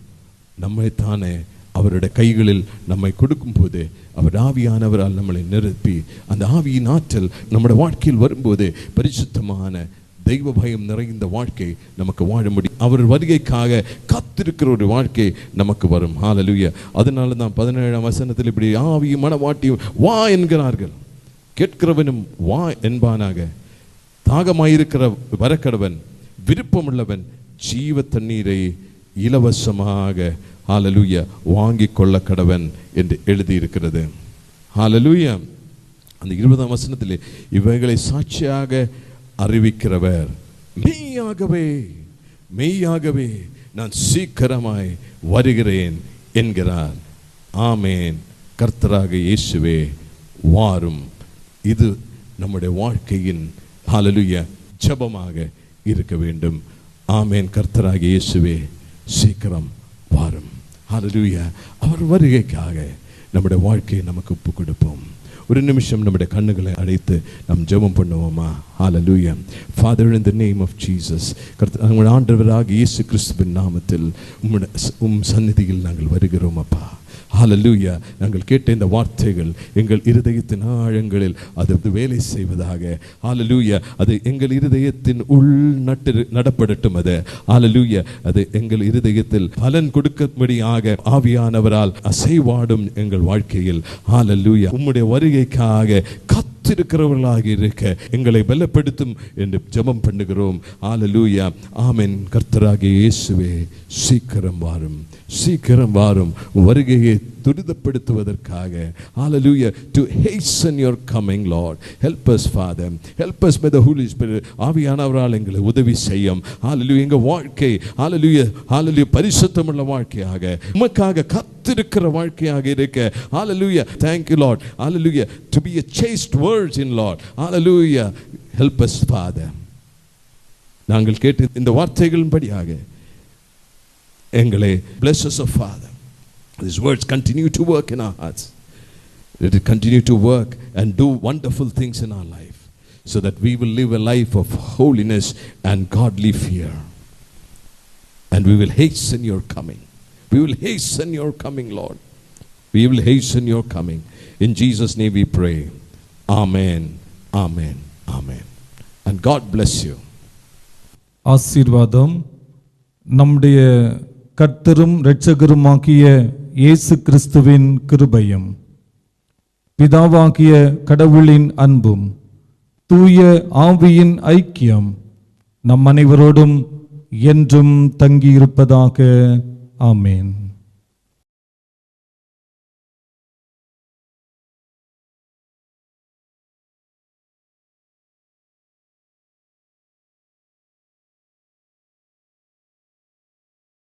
நம்மை தானே அவருடைய கைகளில் நம்மை கொடுக்கும் போது அவர் ஆவியானவரால் நம்மளை நிரப்பி அந்த ஆவியின் ஆற்றல் நம்முடைய வாழ்க்கையில் வரும்போது பரிசுத்தமான தெய்வ பயம் நிறைந்த வாழ்க்கை நமக்கு வாழ முடியும். அவர் வருகைக்காக காத்திருக்கிற ஒரு வாழ்க்கை நமக்கு வரும். ஹல்லேலூயா. அதனால தான் 17ஆம் வசனத்தில் இப்படி ஆவியும் மனவாட்டியும் வா என்கிறார்கள். கேட்கிறவனும் வா என்பானாக. தாகமாயிருக்கிற வரக்கடவன் விருப்பமுள்ளவன் ஜீவ தண்ணீரை இலவசமாக ஹல்லேலூயா வாங்கி கொள்ள கடவன் என்று எழுதியிருக்கிறது. ஹல்லேலூயா. அந்த 20ஆம் வசனத்திலே இவைகளை சாட்சியாக அறிவிக்கிறவர் மெய்யாகவே மெய்யாகவே நான் சீக்கிரமாய் வருகிறேன் என்கிறார். ஆமேன். கர்த்தராக இயேசுவே வாரும். இது நம்முடைய வாழ்க்கையின் ஹல்லேலூயா ஜெபமாக இருக்க வேண்டும். ஆமேன். கர்த்தராக இயேசுவே சீக்கிரம் வாரும். ஹல்லேலூயா. அவர் வருகைக்காக நம்முடைய வாழ்க்கையை நமக்கு ஒப்பு கொடுப்போம். ஒரு நிமிஷம் நம்முடைய கண்ணுகளை அடைத்து நாம் ஜெபம் பண்ணுவோமா? ஹல்லேலூயா. Father, in the name of Jesus, நம்முடைய ஆண்டவராகிய இயேசு கிறிஸ்துவின் நாமத்தில் சந்நிதியில் நாங்கள் வருகிறோம் அப்பா. ஹல்லேலூயா. நாங்கள் கேட்ட இந்த வார்த்தைகள் எங்கள் இருதயத்தின் ஆழங்களில் அது வேலை செய்வதாக. ஹல்லேலூயா. அது எங்கள் இருதயத்தின் உள் நடப்படட்டும். அது ஹல்லேலூயா. அது எங்கள் இருதயத்தில் பலன் கொடுக்கும்படியாக ஆவியானவரால் அசைவாடும் எங்கள் வாழ்க்கையில். ஹல்லேலூயா. உம்முடைய வருகைக்காக காத்திருக்கிறவர்களாக இருக்க எங்களை பலப்படுத்தும் என்று ஜெபம் பண்ணுகிறோம். ஹல்லேலூயா. ஆமென். கர்த்தராகிய இயேசுவே சீக்கிரம் வாரும், சீக்கிரம் வாரும். வருகையை துரிதப்படுத்துவதற்காக. Hallelujah. To hasten your coming, Lord. Help us, Father. Help us by the Holy Spirit. ஆவியானவரால் எங்களை உதவி செய்யும். Hallelujah. எங்க வாழ்க்கை Hallelujah. Hallelujah. பரிசுத்தமுள்ள வாழ்க்கையாக உமக்காக காத்திருக்கிற வாழ்க்கையாக இருக்க. Hallelujah. Thank you, Lord. Hallelujah. To be a chaste virgin, Lord. Hallelujah. Help us, Father. நாங்கள் கேட்ட இந்த வார்த்தைகளின்படியாக எங்களை bless us, O Father. These words continue to work in our hearts. Let it continue to work and do wonderful things in our life. so that we will live a life of holiness and godly fear. And we will hasten your coming. We will hasten your coming, Lord. We will hasten your coming. In Jesus' name we pray. Amen, amen, amen. And God bless you. ஆசீர்வாதம் நம்முடைய கர்த்தரும் இரட்சகருமாகிய இயேசு கிறிஸ்துவின் கிருபையும் பிதாவாகிய கடவுளின் அன்பும் தூய ஆவியின் ஐக்கியம் நம் அனைவரோடும் என்றும் தங்கியிருப்பதாக. ஆமென்.